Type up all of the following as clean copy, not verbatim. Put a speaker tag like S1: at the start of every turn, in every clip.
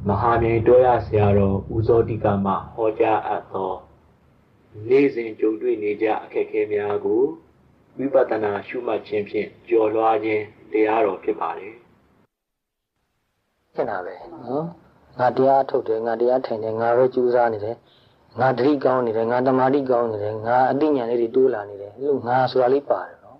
S1: မဟာမြိုင်တော်ရဆရာတော်ဦးစောတိကမှဟောကြားအပ်သောနေ့စဉ်ကြုံတွေ့နေကြအခက်အခဲများကိုဝိပဿနာရှုမှတ်ခြင်းဖြင့်ကျော်လွှားခြင်းတရားတော်ဖြစ်ပါတယ်
S2: ။ဖြစ်တာပဲနော်။ငါတရားထုတ်တယ်ငါတရားထိုင်တယ်ငါပဲကြိုးစားနေတယ်ငါတတိကောင်းနေတယ်ငါတမာတိကောင်းနေတယ်ငါအသိဉာဏ်လေးတွေတိုးလာနေတယ်အဲ့လိုငါဆိုတာလေးပါတယ်နော်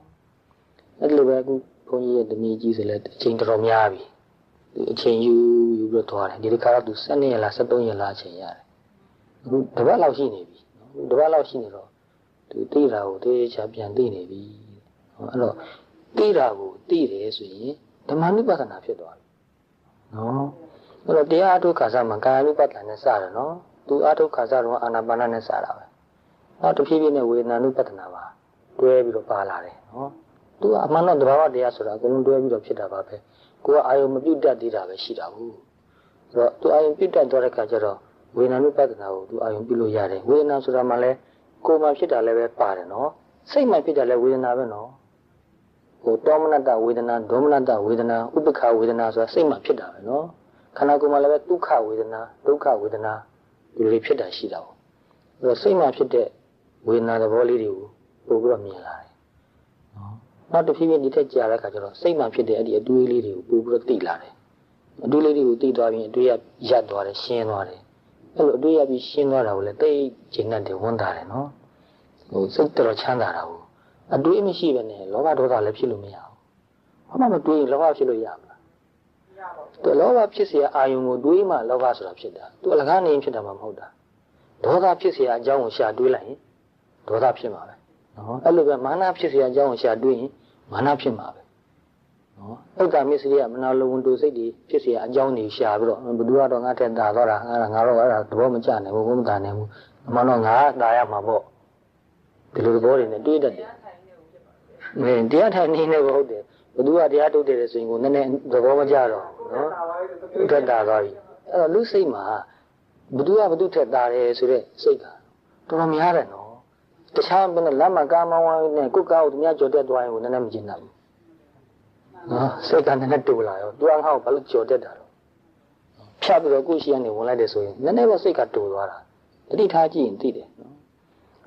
S2: ။အဲ့လိုပဲအခုဘုန်းကြီးရဲ့တမီးကြီးဆိုလဲအချိန်တော်တော်များပြီ။အချိန်ယူပြီးတော့သွားတယ်ဒီတစ်ခါတော့သူ12ရက်လား13ရက်လားအချိန်ရတယ်။အခုတစ်ပတ်လောက်ရှိနေပြီနော်။တစ်ပတ်လောက်ရှိနေတော့သူသိတာကိုသိချာပြန်သိနေပြီ။အဲ့တော့သိတာကိုသိတယ်ဆိုရင်ဓမ္မနုပဒနာဖြစ်သွားပြီ။နော်။အဲ့တော့တရားအထုတ်ခါစားမှာကာယ ानु ပဒနာနဲ့စတယ်နော်။သူအထုတ်ခါစားတော့အာနာပါနနဲ့စတာပဲ။နောက်တစ်ဖြည်းဖြည်းနဲ့ဝေဒနာ ानु ပဒနာပါတွဲပြီးတော့ပါလာတယ်နော်။သူကအမှန်တော့သဘာဝတရားဆိုတာအကုန်လုံးတွဲပြီးတော့ဖြစ်တာပါပဲ။ကိုယ်ကအာယုံမပြုတ်တတ်သေးတာပဲရှိတာဘူး။အဲ့တော့သူအာယုံပြုတ်တတ်သွားတဲ့ခါကျတော့ဝေဒနာ ानु ပဒနာကိုသူအာယုံပြုလို့ရတယ်။ဝေဒနာဆိုတာမှလည်းကိုယ်မှဖြစ်တာလည်းပဲပါတယ်နော်။စိတ်မှဖြစ်တာလည်းဝေဒနာပဲနော်။ဟိုတောမနတဝေဒနာဒေါမနတဝေဒနာဥပ္ပခဝေဒနာဆိုတာစိတ်မှဖြစ်တာပဲနော်ခန္ဓာကိုယ်မှာလည်းပဲဒုက္ခဝေဒနာဒုက္ခဝေဒနာဒီလိုဖြစ်တာရှိတာပေါ့အဲ့တော့စိတ်မှဖြစ်တဲ့ဝေဒနာသဘောလေးတွေကိုပို့ပြီးတော့မြင်လာတယ်နော်နောက်တစ်ဖြည်းဖြည်းဒီထက်ကြာတဲ့အခါကျတော့စိတ်မှဖြစ်တဲ့အဲ့ဒီအတွေးလေးတွေကိုပို့ပြီးတော့သိလာတယ်အတွေးလေးတွေကိုသိသွားပြီးအတွေးရရပ်သွားတယ်ရှင်းသွားတယ်အဲ့လိုအတွေးရပြီးရှင်းသွားတာကိုလည်းသိကျဉ်တ်တယ်ဝန်တာတယ်နော်ဟိုစိတ်တော်ချမ်းသာတာကိုအတွေးမရှိဘဲနဲ့လောဘဒေါသလည်းဖြစ်လို့မရဘူးဘာမှမတွေးရင်လောဘဖြစ်လို့ရမလားမရပါဘူးသူလောဘဖြစ်เสียအာယုံကိုတွေးမှလောဘဆိုတာဖြစ်တာသူအလကားနေဖြစ်တာမှမဟုတ်တာဒေါသဖြစ်เสียအကြောင်းကိုရှာတွေးလိုက်ရင်ဒေါသဖြစ်မှာပဲနော်အဲ့လိုပဲမာနဖြစ်เสียအကြောင်းကိုရှာတွေးရင်မာနဖြစ်မှာပဲနော်ဥဒ္ဒမစ္စရိယမနာလိုဝန်တူစိတ်တွေဖြစ်เสียအကြောင်းတွေရှာပြီးတော့ဘယ်သူကတော့ငါထက်တာတော့တာငါတော့အဲ့ဒါသဘောမကျနိုင်ဘူးဘုမတာနိုင်ဘူးအမှန်တော့ငါတာရမှာပေါ့ဒီလိုသဘောတွေနဲ့တွေးတတ်တယ်မင်းတရားထိုင်နေနေဟုတ်တယ်ဘသူကတရားထုတ်တယ်ဆိုရင်ကိုနည်းနည်းသဘောမကျတော့နော်ထက်တာသွားပြီအဲ့တော့လူစိတ်မှာဘသူကဘသူထက်တာတယ်ဆိုတဲ့စိတ်ကတော်တော်များတယ်နော်တခြားဘယ်နဲ့လမ်းမှာကားမောင်းဝိုင်းနဲ့ကိုယ်ကောက်သူများကြော်တက်သွားရင်ကိုနည်းနည်းမကျင်တတ်ဘူးနော်စိတ်ကနည်းနည်းတူလာရောသူကငါ့ကိုဘာလို့ကြော်တက်တာတော့ဖြတ်ပြီးတော့ကိုယ်ရှိရနေဝင်လိုက်တယ်ဆိုရင်နည်းနည်းပဲစိတ်ကတူသွားတာတတိထားကြည့်ရင်သိတယ်နော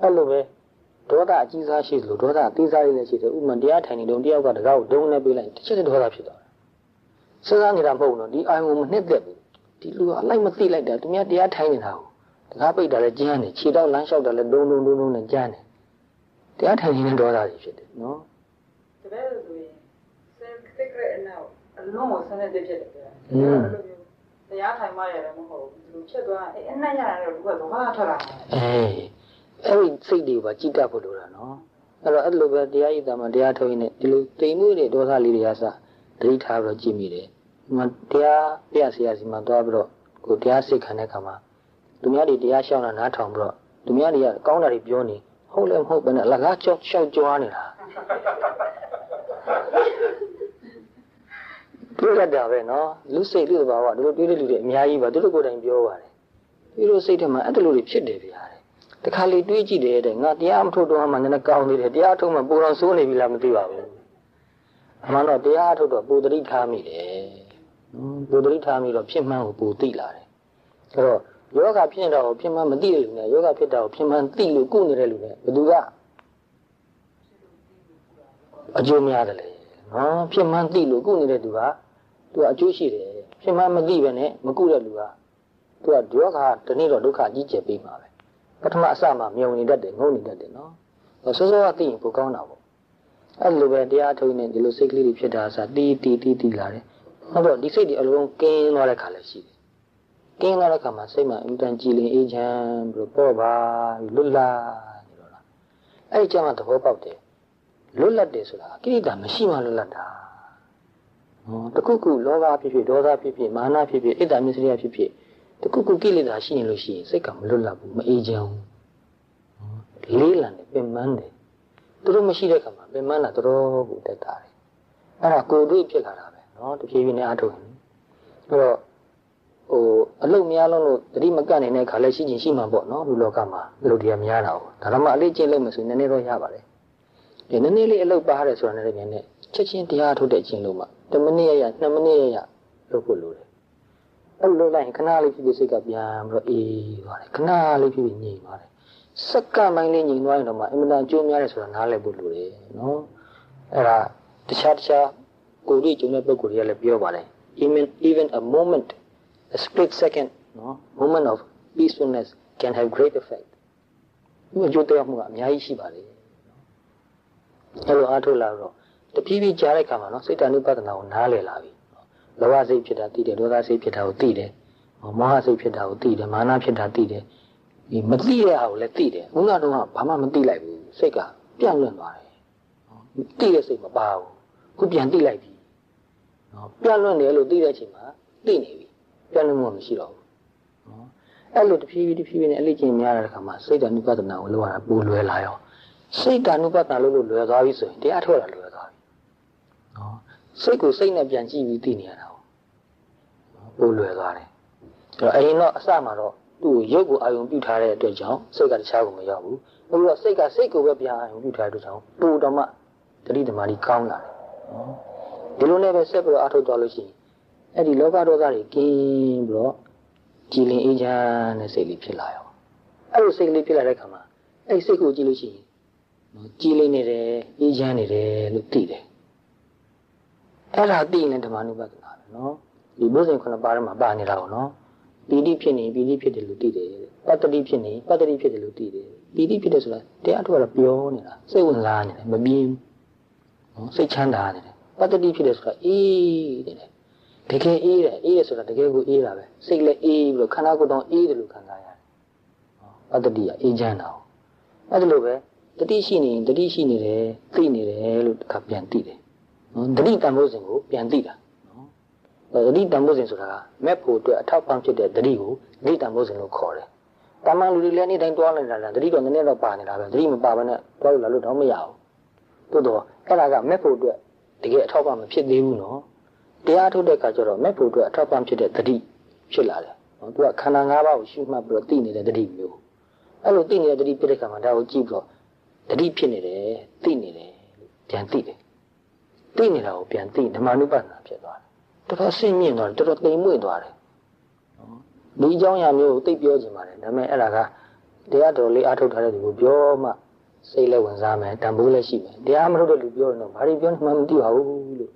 S2: ်အဲ့လိုပဲဒေါသအကြီးစားရှိလို့ဒေါသအသေးစားလေးလည်းရှိတယ်ဥပမာတရားထိုင်နေတုန်းတယောက်ကတကားကိုဒုံနဲ့ပေးလိုက်တစ်ချက်တည်းဒေါသဖြစ်သွားတယ်စဉ်းစားနေတာမဟုတ်ဘူးနော်ဒီအာယုံကိုမနှစ်သက်ဘူးဒီလူကအလိုက်မသိလိုက်တာသူများတရားထိုင်နေတာကိုတကားပိတ်တာလည်းကျန်းတယ်ခြေတော့လမ်းလျှောက်တာလည်းဒုံနဲ့ကျန်းတယ်တရားထိုင်နေတဲ့ဒေါသတွေဖြစ်တယ်နော်တ
S3: ကယ်လို့ဆိုရင်စိတ်ကလေးအနောက်အလုံးကိုဆန်းတဲ့ဖြစ်တယ်ဗျာတရားထိုင်မှရတယ်မဟုတ်ဘူးသူဖြစ်သွားအဲ့အနက်ရတယ်တော့သူကဘာမှထွက်လာတယ်
S2: အဲ့ဒီစိတ်တွေပါကြည်တတ်ဖို့လိုတာနော်အဲ့လိုပဲတရားရည်သားမှာတရားထုတ်ရင်ဒီလိုတိမ်မွေးတဲ့ဒေါသလေးတွေကစဒိဋ္ဌာပြီးတော့ကြည့်မိတယ်ဒီမှာတရားပြဆရာစီမှာသွားပြီးတော့ကိုတရားစိတ်ခံတဲ့အခါမှာသူများတွေတရားရှောင်းတာနားထောင်ပြီးတော့သူများတွေကကောင်းတာတွေပြောနေဟုတ်လည်းမဟုတ်ပဲနဲ့အလကားရှောက်ကြွားနေတာတွေ့ရတာပဲနော်လူစိတ်လူဘာဝတို့တွေ့တဲ့လူတွေအများကြီးပါတို့ကိုယ်တိုင်ပြောပါတယ်ပြီးတော့စိတ်ထဲမှာအဲ့လိုတွေဖြစ်တယ်ဗျာတခါလေတွေးကြည့်တယ်တဲ့ငါတရားမထုတ်တော့မှနည်းနည်းကောင်းသေးတယ်တရားထုတ်မှပူတော်ဆိုးနေပြီလားမသိပါဘူးအမှန်တော့တရားထုတ်တော့ပူတရိထားမိတယ်ပူတရိထားမိတော့ဖြစ်မှန်းကိုပူသိလာတယ်ဆိုတော့ယောဂဖြစ်တော့ဖြစ်မှန်းမသိတဲ့လူနဲ့ယောဂဖြစ်တော့ဖြစ်မှန်းသိလို့ကုနေတဲ့လူနဲ့ဘယ်သူကအကျိုးများတယ်လေနော်ဖြစ်မှန်းသိလို့ကုနေတဲ့သူကသူကအကျိုးရှိတယ်ဖြစ်မှန်းမသိပဲနဲ့မကုတဲ့လူကသူကယောဂတနေ့တော့ဒုက္ခကြီးကျယ်ပေးမှာပဲပထမအစမှာမြုံနေတတ်တယ်ငုံနေတတ်တယ်နော်စောစောကသိရင်ပိုကောင်းတာပေါ့အဲ့လိုပဲတရားထုတ်နေဒီလိုစိတ်ကလေးတွေဖြစ်တာအစတီးလာတယ်ဟုတ်တော့ဒီစိတ်တွေအလုံးကင်းသွားတဲ့ခါလည်းရှိတယ်ကင်းသွားတဲ့ခါမှာစိတ်မှာအင်တန်ကြည်လင်အေးချမ်းပြီးတော့ပေါ့ပါလွတ်လာနေတော့လားအဲ့ဒီကျမှသဘောပေါက်တယ်လွတ်လပ်တယ်ဆိုတာကိရိတာမရှိမှလွတ်လပ်တာတခုခုလောဘဖြစ်ဖြစ်ဒေါသဖြစ်ဖြစ်မာနဖြစ်ဖြစ်ဣဒ္ဓမစ္စရိယဖြစ်ဖြစ်တခုခုကိလေသာရှိရင်လို့ရှိရင်စိတ်ကမလွတ်လပ်ဘူးမအေးချမ်းဘူးလေးလံတယ်ပင်ပန်းတယ်သူတို့မရှိတဲ့ခါမှာပင်ပန်းတာတော်ကိုတက်တာတယ်အဲ့ဒါကိုယ်တွေ့ဖြစ်လာတာပဲနော်တဖြည်းဖြည်းနဲ့အားထုတ်ရင်အဲ့တော့အလုတ်များလုံးလို့တတိမကတ်နေတဲ့ခါလည်းရှိချင်းရှိမှာပေါ့နော်လူလောကမှာအလုတ်တရားများတာ哦ဒါတော့မှအလေးကျင့်လို့မဆိုနည်းနည်းတော့ရပါတယ်ဒီနည်းနည်းလေးအလုတ်ပါတယ်ဆိုတာနဲ့လည်းချက်ချင်းတရားထုတ်တဲ့အချင်းလို့မှ10မိနစ်ရ2မိနစ်ရလုပ်ဖို့လိုတယ် အဲ့လိုလိုက်ခဏလေးဖြစ်ဖြစ်စိတ်ကပြန်ပြီးတော့အေးသွားတယ်ခဏလေးဖြစ်ဖြစ်ငြိမ်သွားတယ်စက္ကန့်ပိုင်းလေးငြိမ်သွားရင်တော့မှအင်မတန်အကျိုးများတယ်ဆိုတာနားလည်ဖို့လိုတယ်နော်အဲ့ဒါတခြားကိုယ်တွေ့ကြုံတဲ့ပုဂ္ဂိုလ်တွေကလည်းပြောပါတယ် even a moment a split second နော် moment of peacefulness can have great effect ဒီအကျိုးတရားမှုကအများကြီးရှိပါလေအဲ့လိုအားထုတ်လာတော့တဖြည်းဖြည်းကြားတဲ့အခါမှာနော်စိတ်တ ानु ပဒနာကိုနားလည်လာပြီလောဘစိတ်ဖြစ်တာသိတယ်ဒေါသစိတ်ဖြစ်တာကိုသိတယ်မောဟစိတ်ဖြစ်တာကိုသိတယ်မာနဖြစ်တာသိတယ်ဒီမသိတဲ့ဟာကိုလည်းသိတယ်ဥက္ကတော့ဘာမှမသိလိုက်ဘူးစိတ်ကပြန့်လွင့်သွားတယ်သိတဲ့စိတ်မပါဘူးခုပြန်သိလိုက်ပြီနော်ပြန့်လွင့်တယ်လို့သိတဲ့အချိန်မှာသိနေပြီပြန့်လွင့်မှုမရှိတော့ဘူးနော်အဲ့လိုတဖြည်းဖြည်းနဲ့အလေးချင်းများတဲ့အခါမှာစိတ်တ ानु ပဒနာကိုလောက်ရတာပိုလွယ်လာရောစိတ်တ ानु ပဒနာလို့လွယ်သွားပြီဆိုရင်တရားထုတ်တာလွယ်သွားပြီနော်စိတ်ကိုစိတ်နဲ့ပြန်ကြည့်ပြီးသိနေရတာပိုလွယ်သွားတယ်အဲ့တော့အရင်တော့အစမှာတော့သူ့ကိုရုပ်ကိုအာယုံပြုထားတဲ့အတွက်ကြောင့်စိတ်ကတခြားကိုမရောက်ဘူးအခုတော့စိတ်ကစိတ်ကိုပဲပြန်အာယုံပြုထားတဲ့အတွက်ကြောင့်ပို့တော့မှတတိသမารီကောင်းလာတယ်နော်ဒီလိုနဲ့ပဲဆက်ပြီးတော့အထုတ်သွားလို့ရှိရင်အဲ့ဒီလောဘဒေါသတွေကင်းပြီးတော့ကြည်လင်အေးချမ်းတဲ့စိတ်လေးဖြစ်လာရောအဲ့လိုစိတ်လေးဖြစ်လာတဲ့အခါမှာအဲ့စိတ်ကိုကြည့်လို့ရှိရင်နော်ကြည်လင်နေတယ်အေးချမ်းနေတယ်လို့သိတယ်အဲ့ဒါသိရင်ဓမ္မနုပဒနာပဲနော်ဒီဘုဇင်9ပါးထဲမှာပါနေတာကိုနော်ပီတိဖြစ်နေပီတိဖြစ်တယ်လို့သိတယ်ပတ္တိဖြစ်နေပတ္တိဖြစ်တယ်လို့သိတယ်ပီတိဖြစ်တယ်ဆိုတာတရားထုတ်ကတော့ပြောနေတာစိတ်ဝင်စားနေတယ်မပြင်းနော်စိတ်ချမ်းသာနေတယ်ပတ္တိဖြစ်တယ်ဆိုတာအေးနေတယ်တကယ်အေးတယ်အေးတယ်ဆိုတာတကယ်ကိုအေးတာပဲစိတ်လည်းအေးပြီးတော့ခန္ဓာကိုယ်တောင်အေးတယ်လို့ခံစားရတယ်ပတ္တိကအေးချမ်းတာ哦အဲ့ဒါလိုပဲတတိရှိနေရင်တတိရှိနေတယ်သိနေတယ်လို့တစ်ခါပြန်သိတယ်နော်တတိတန်ဖိုးစဉ်ကိုပြန်သိတာသတိတန်ဖိုးစဉ်ဆိုတာကမက်ဖို့အတွက်အထောက်ပံ့ဖြစ်တဲ့သတိကိုသတိတန်ဖိုးစဉ်လို့ခေါ်တယ်။တာမန်လူတွေလည်းနေ့တိုင်းတွားနေတာလားသတိတော့နည်းနည်းတော့ပါနေတာပဲသတိမပါဘဲနဲ့တွားလို့လာလို့တော့မရဘူး။သို့တော့အဲ့ဒါကမက်ဖို့အတွက်တကယ်အထောက်ပံ့မဖြစ်သေးဘူးနော်။တရားထုတ်တဲ့အခါကျတော့မက်ဖို့အတွက်အထောက်ပံ့ဖြစ်တဲ့သတိဖြစ်လာတယ်။နော်သူကခန္ဓာ၅ပါးကိုရှုမှတ်ပြီးတော့သိနေတဲ့သတိမျိုး။အဲ့လိုသိနေတဲ့သတိဖြစ်တဲ့အခါမှာဒါကိုကြည့်ပြီးတော့သတိဖြစ်နေတယ်သိနေတယ်ပြန်သိတယ်။သိနေတာကိုပြန်သိဓမ္မနုပဒနာဖြစ်သွားတယ်။တော်တော်ဆင်းမြင့်သွားတယ်တော်တော်တိမ်မွေ့သွားတယ်။ဒီအကြောင်းအရာမျိုးကိုသိပြောချင်ပါတယ်ဒါပေမဲ့အဲ့ဒါကတရားတော်လေးအားထုတ်ထားတဲ့သူကိုပြောမှစိတ်လည်းဝင်စားမယ်တန်ဖိုးလည်းရှိမယ်တရားမထုတ်တဲ့လူပြောရင်တော့ဘာတွေပြောမှမသိပါဘူးလို့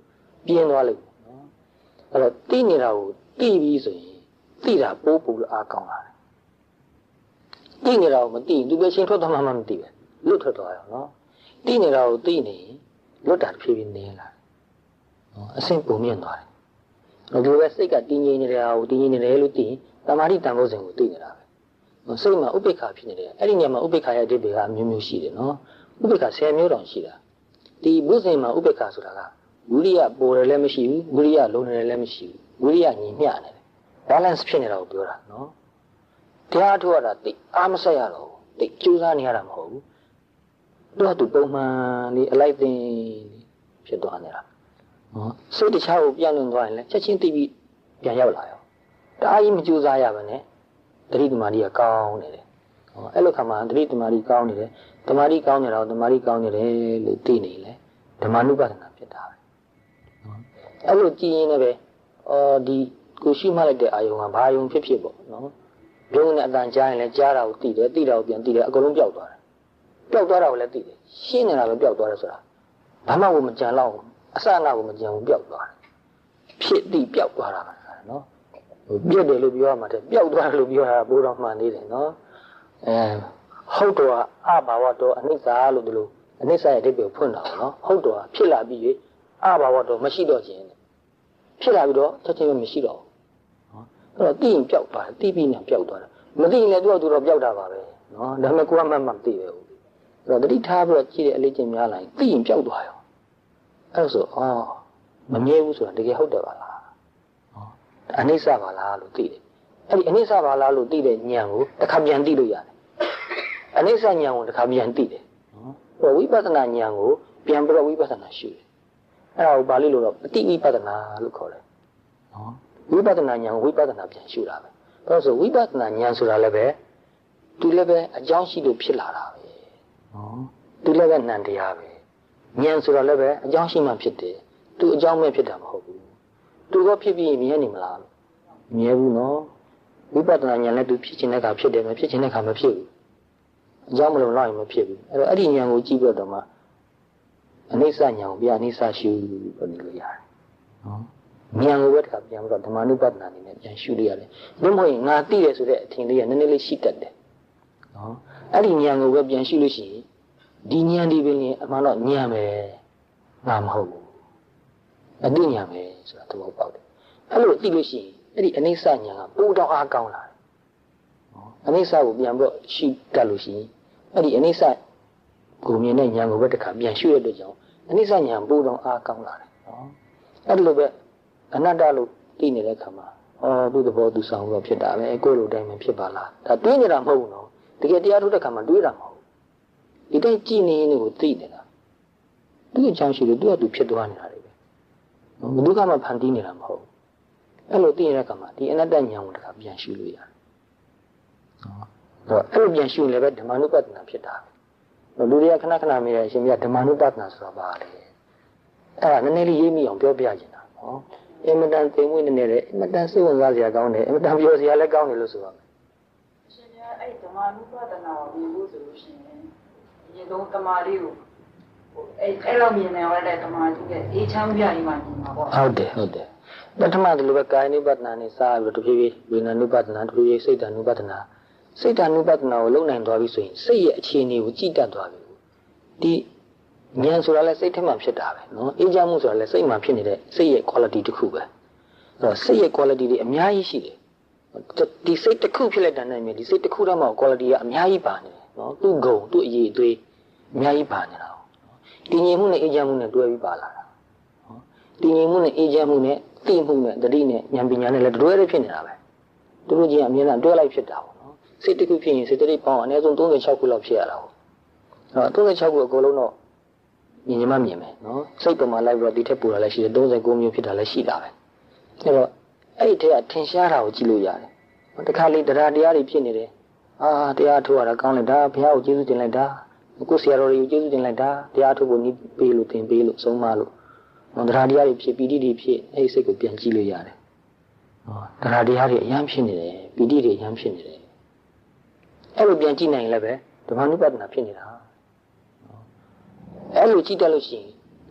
S2: ပြင်းသွားလိမ့်မယ်နော်။အဲ့တော့သိနေတာကိုသိပြီးဆိုရင်သိတာပိုးပို့လို့အားကောင်းလာတယ်။သိနေတာကိုမသိရင်သူပဲရှင်းထွက်သွားမှမသိပဲလွတ်ထွက်သွားရောနော်။သိနေတာကိုသိနေရင်လွတ်တာဖြည်းဖြည်းနေလာတယ်။နော်အဆင့်ပုံမြင့်သွားတယ်။ဒီလိုပဲစိတ်ကတည်ငြိမ်နေတာကိုတည်ငြိမ်နေတယ်လို့သိရင်သမာဓိတန်ဖိုးစဉ်ကိုသိနေတာပဲ။စိတ်မှာဥပိ္ပခာဖြစ်နေတယ်။အဲ့ဒီနေရာမှာဥပိ္ပခာရဲ့အဓိပ္ပာယ်ကအမျိုးမျိုးရှိတယ်နော်။ဥပိ္ပခာ10မျိုးတောင်ရှိတာ။ဒီဘုဇင်မှာဥပိ္ပခာဆိုတာကဝိရိယပေါ်တယ်လည်းမရှိဘူးဝိရိယလုံးတယ်လည်းမရှိဘူးဝိရိယညီမျှနေတယ်။ balance ဖြစ်နေတာကိုပြောတာနော်။တရားထုတ်ရတာသိအားမဆက်ရတော့ဘူး။သိကြိုးစားနေရတာမဟုတ်ဘူး။တို့ကသူပုံမှန်လေးအလိုက်သိဖြစ်သွားနေတာ။နော်စိတ်တခြားကိုပြန်လွန်သွားရင်လည်းချက်ချင်းသိပြီးပြန်ရောက်လာရောတအားကြီးမကြိုးစားရပါနဲ့တတိတမာတိကကောင်းနေတယ်ဟောအဲ့လိုခါမှာတတိတမာတိကောင်းနေတယ်တမာတိကောင်းနေတော့တမာတိကောင်းနေတယ်လို့သိနေလေဓမ္မနုပဒနာဖြစ်တာပဲနော်အဲ့လိုကြည်ရင်လည်းပဲဒီကိုရှိမှလိုက်တဲ့အာယုံကဘာယုံဖြစ်ပေါ့နော်ဘုံနဲ့အတန်ကြားရင်လည်းကြားတာကိုသိတယ်သိတာကိုပြန်သိတယ်အကုန်လုံးပျောက်သွားတယ်ပျောက်သွားတာကိုလည်းသိတယ်ရှင်းနေတာပဲပျောက်သွားတယ်ဆိုတာဘာမှကိုမကြံတော့အစအနကိုမကြံဘူးပျောက်သွားတယ်ဖြစ်ပြီးပျောက်သွားတာပါနော်ပြည့်တယ်လို့ပြောရမှာတဲ့ပျောက်သွားတယ်လို့ပြောတာဘိုးတော်မှန်နေတယ်နော်ဟုတ်တော့အဘာဝတော်အနိစ္စလို့ဒီလိုအနိစ္စရဲ့အဓိပ္ပာယ်ဖွင့်တာပေါ့နော်ဟုတ်တော့ဖြစ်လာပြီးအဘာဝတော်မရှိတော့ခြင်းဖြစ်လာပြီးတော့ချက်ချင်းမရှိတော့ဘူးနော်အဲ့တော့သိရင်ပျောက်သွားတယ်သိပြီးရင်ပျောက်သွားတယ်မသိရင်လည်းသူ့တော့ပျောက်တာပါပဲနော်ဒါပေမဲ့ကိုကမှတ်မှမသိပဲဘူးအဲ့တော့တတိထားပြီးတော့ကြည့်တဲ့အလေးချင်းများလာရင်သိရင်ပျောက်သွားရောအဲ့ဆိုမမြဲဘူးဆိုတာတကယ်ဟုတ်တယ်ပါလားအနိစ္စပါလားလို့သိတယ်အဲ့ဒီအနိစ္စပါလားလို့သိတဲ့ဉာဏ်ကိုတစ်ခါပြန်သိလို့ရတယ်အနိစ္စဉာဏ်ကိုတစ်ခါပြန်သိတယ်နော်ဝိပဿနာဉာဏ်ကိုပြန်ပြီးတော့ဝိပဿနာရှုတယ်အဲ့ဒါကိုပါဠိလိုတော့ပฏิဝိပဿနာလို့ခေါ်တယ်နော်ဝိပဿနာဉာဏ်ကိုဝိပဿနာပြန်ရှုတာပဲဒါဆိုဝိပဿနာဉာဏ်ဆိုတာလည်းပဲသူလည်းပဲအကြောင်းရှိလို့ဖြစ်လာတာပဲနော်သူလည်းပဲနံတရားပဲဉာဏ်ဆိုတာလည်းပဲအကြောင်းရှိမှဖြစ်တယ်သူအကြောင်းမဲ့ဖြစ်တာမဟုတ်ဘူးသူကဖြစ်ပြီးမြင်နေမလားမ မြဲဘူးနော်ဝိပဿနာဉာဏ်နဲ့သူဖြစ်ခြင်းတဲ့ခါဖြစ်တယ်မဖြစ်ခြင်းတဲ့ခါမဖြစ်ဘူးအကြောင်းမလို့လောက်ရင်မဖြစ်ဘူးအဲ့တော့အဲ့ဒီဉာဏ်ကိုကြည့်ပြီးတော့မှအနိစ္စဉာဏ်ကိုပြအနိစ္စရှုလို့နေလို့ရတယ်နော်ဉာဏ်ကိုပဲတခါပြန်ပြီးတော့ဓမ္မနုပဒနာအနေနဲ့ပြန်ရှုလို့ရတယ်ဘယ်မဟုတ်ရင်ငါသိတယ်ဆိုတဲ့အထင်လေးကနည်းနည်းလေးရှိတတ်တယ်နော်အဲ့ဒီဉာဏ်ကိုပဲပြန်ရှုလို့ရှိရင်ဒီဉာဏ်ဒီပင်အမှန်တော့ဉာဏ်ပဲငါမဟုတ်ဘူးအတိဉာဏ်ပဲဆိုတာသဘောပေါက်တယ်အဲ့လိုသိလို့ရှိရင်အဲ့ဒီအနိစ္စဉာဏ်ကပိုးတော့အားကောင်းလာတယ်အနိစ္စကိုပြန်ပြီးတော့ရှုတတ်လို့ရှိရင်အဲ့ဒီအနိစ္စကိုမြင်တဲ့ဉာဏ်ကိုပဲတခါပြန်ရှုရတဲ့ကြောင့်အနိစ္စဉာဏ်ပိုးတော့အားကောင်းလာတယ်နော်အဲ့လိုပဲအနတ္တလို့သိနေတဲ့အခါမှာသူ့သဘောသူဆောင်တော့ဖြစ်တာပဲကိုယ်လိုတိုင်းမှဖြစ်ပါလားဒါတွေးနေတာမဟုတ်ဘူးနော်တကယ်တရားထုတ်တဲ့အခါမှာတွေးတာမဟုတ်ဘူးဒီတိုင်းကြည်နေနေကိုသိနေတာသူ့အကြောင်းရှိလို့သူ့အတူဖြစ်သွားနေတာတွေပဲဘယ်သူကမှဖန်တီးနေတာမဟုတ်အဲ့လိုသိနေတဲ့အခါမှာဒီအနတ္တဉာဏ်ကိုတခါပြန်ရှုလို့ရတယ်အဲ့လိုပြန်ရှုလည်းပဲဓမ္မနုပဒနာဖြစ်တာလူတွေကခဏခဏမေးတယ်အရှင်မြတ်ဓမ္မနုပဒနာဆိုတာဘာလဲအဲ့ဒါနည်းနည်းလေးရေးမိအောင်ပြောပြချင်တာနော်အင်မတန်သိမ်မွေ့နေတယ်အင်မတန်စိတ်ဝင်စားစရာကောင်းတယ်အင်မတန်ပြောစရာလည်းကောင်းတယ်လို့ဆိုရမယ်
S3: အရှင်မြတ်အဲ့ဓမ္မနုပဒနာကိုမြင်ဖို့ဆိုလို့ရှိရင်ဒီတော့တမာလေးကိုအဲ့လိုမြင်နေရတဲ့တမာကြီးကအေးချမ်းပြရင်မှမြင်မှာပေါ့ဟ
S2: ုတ်တယ်ပထမဒီလိုပဲကာယ ानु ပဒနာနဲ့စပြီးတော့တဖြည်းဖြည်းဝေဒနာ ानु ပဒနာတဖြည်းဖြည်းစိတ်တ ानु ပဒနာစိတ်တ ानु ပဒနာကိုလုံနိုင်သွားပြီဆိုရင်စိတ်ရဲ့အခြေအနေကိုကြည့်တတ်သွားပြီဒီဉာဏ်ဆိုတာလည်းစိတ်ထဲမှာဖြစ်တာပဲနော်အေးချမ်းမှုဆိုတာလည်းစိတ်မှာဖြစ်နေတဲ့စိတ်ရဲ့ quality တစ်ခုပဲအဲ့တော့စိတ်ရဲ့ quality တွေအများကြီးရှိတယ်ဒီစိတ်တစ်ခုဖြစ်လိုက်တဲ့နဲ့မြင်ဒီစိတ်တစ်ခုတည်းမှာ quality ကအများကြီးပါနေတယ်နော်သူ့ဂုဏ်သူ့အရေးအသွေးအများကြီးပါနေတာတည်ငြိမ်မှုနဲ့အေးချမ်းမှုနဲ့တွဲပြီးပါလာတာတည်ငြိမ်မှုနဲ့အေးချမ်းမှုနဲ့သိမှုနဲ့တတိနဲ့ဉာဏ်ပညာနဲ့လည်းတွဲရဖြစ်နေတာပဲသူတို့ချင်းအမြဲတမ်းတွဲလိုက်ဖြစ်တာပေါ့နော်စိတ်တစ်ခုဖြစ်ရင်စိတ်တတိပေါင်းအနည်းဆုံး36ခုလောက်ဖြစ်ရတာပေါ့36ခုအကုန်လုံးတော့မြင်မှမြင်မယ်နော်စိတ်ပေါ်မှာလိုက်ပြီးတော့ဒီထက်ပိုတာလည်းရှိတယ်39မျိုးဖြစ်တာလည်းရှိတာပဲအဲ့တော့အဲ့ဒီတည်းကထင်ရှားတာကိုကြည့်လို့ရတယ်တခါလေတရားတွေဖြစ်နေတယ်တရားထုတ်ရတာကောင်းလိုက်တာဘုရားကိုကျေးဇူးတင်လိုက်တာကိုယ်ဆရာတော်တွေကိုကျေးဇူးတင်လိုက်တာတရားထုတ်ဖို့နီးပေးလို့သင်ပေးလို့ဆုံးမလို့တရားတွေဖြစ်ပီတိတွေဖြစ်အဲ့ဒီစိတ်ကိုပြန်ကြည့်လို့ရတယ်တရားတွေအများဖြစ်နေတယ်ပီတိတွေအများဖြစ်နေတယ်အဲ့လိုပြန်ကြည့်နိုင်ရင်လည်းပဲဓမ္မနုပဒနာဖြစ်နေတာအဲ့လိုကြည့်တတ်လို့ရှိရင်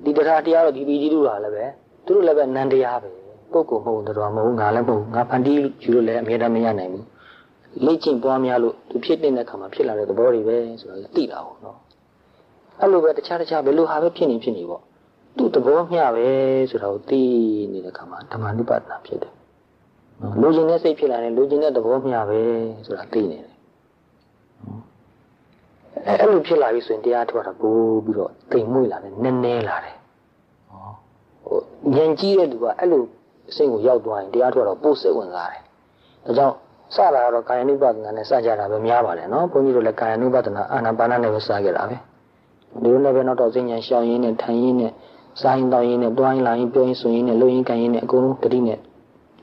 S2: ဒီတရားတော့ဒီပီတိတို့ကလည်းပဲသူတို့လည်းပဲနန္တရားပဲပုဂ္ဂိုလ်မဟုတ်တော်မဟုတ်ငါလည်းမဟုတ်ငါဖန်တီးယူလို့လည်းအမြဲတမ်းမရနိုင်ဘူးလေ့ကျင့်ပွားများလို့သူဖြစ်တဲ့ခါမှာဖြစ်လာတဲ့သဘောတွေပဲဆိုတော့သိတာဟုတ်နော်အဲ့လိုပဲတခြားဘယ်လိုဟာပဲဖြစ်နေပေါ့သူ့သဘောမျှပဲဆိုတာကိုသိနေတဲ့ခါမှာဓမ္မနုပဒနာဖြစ်တယ်လူကျင်တဲ့စိတ်ဖြစ်လာတယ်လူကျင်တဲ့သဘောမျှပဲဆိုတာသိနေတယ်အဲ့လိုဖြစ်လာပြီဆိုရင်တရားထုတ်တာပို့ပြီးတော့တိမ်မွေ့လာတယ်နည်းနည်းလာတယ်ဉာဏ်ကြီးတဲ့လူကအဲ့လိုအစိတ်ကိုရောက်သွားရင်တရားထုတ်တော့ပို့စိတ်ဝင်စားတယ်ဒါကြောင့်စတာကတော့ကာယ ानु ပဒနာနဲ့စကြတာပဲများပါတယ်နော်ဘုန်းကြီးတို့လည်းကာယ ानु ပဒနာအာနာပါနနဲ့ပဲစခဲ့တာပဲဒီလိုနဲ့ပဲနောက်တော့စိတ်ဉာဏ်ရှောင်ရင်းနဲ့ထိုင်ရင်းနဲ့စားရင်တောင်းရင်းနဲ့တွိုင်းလာရင်ပြောရင်ဆိုရင်နဲ့လှုပ်ရင်ကန်ရင်းနဲ့အကုန်လုံးတတိနဲ့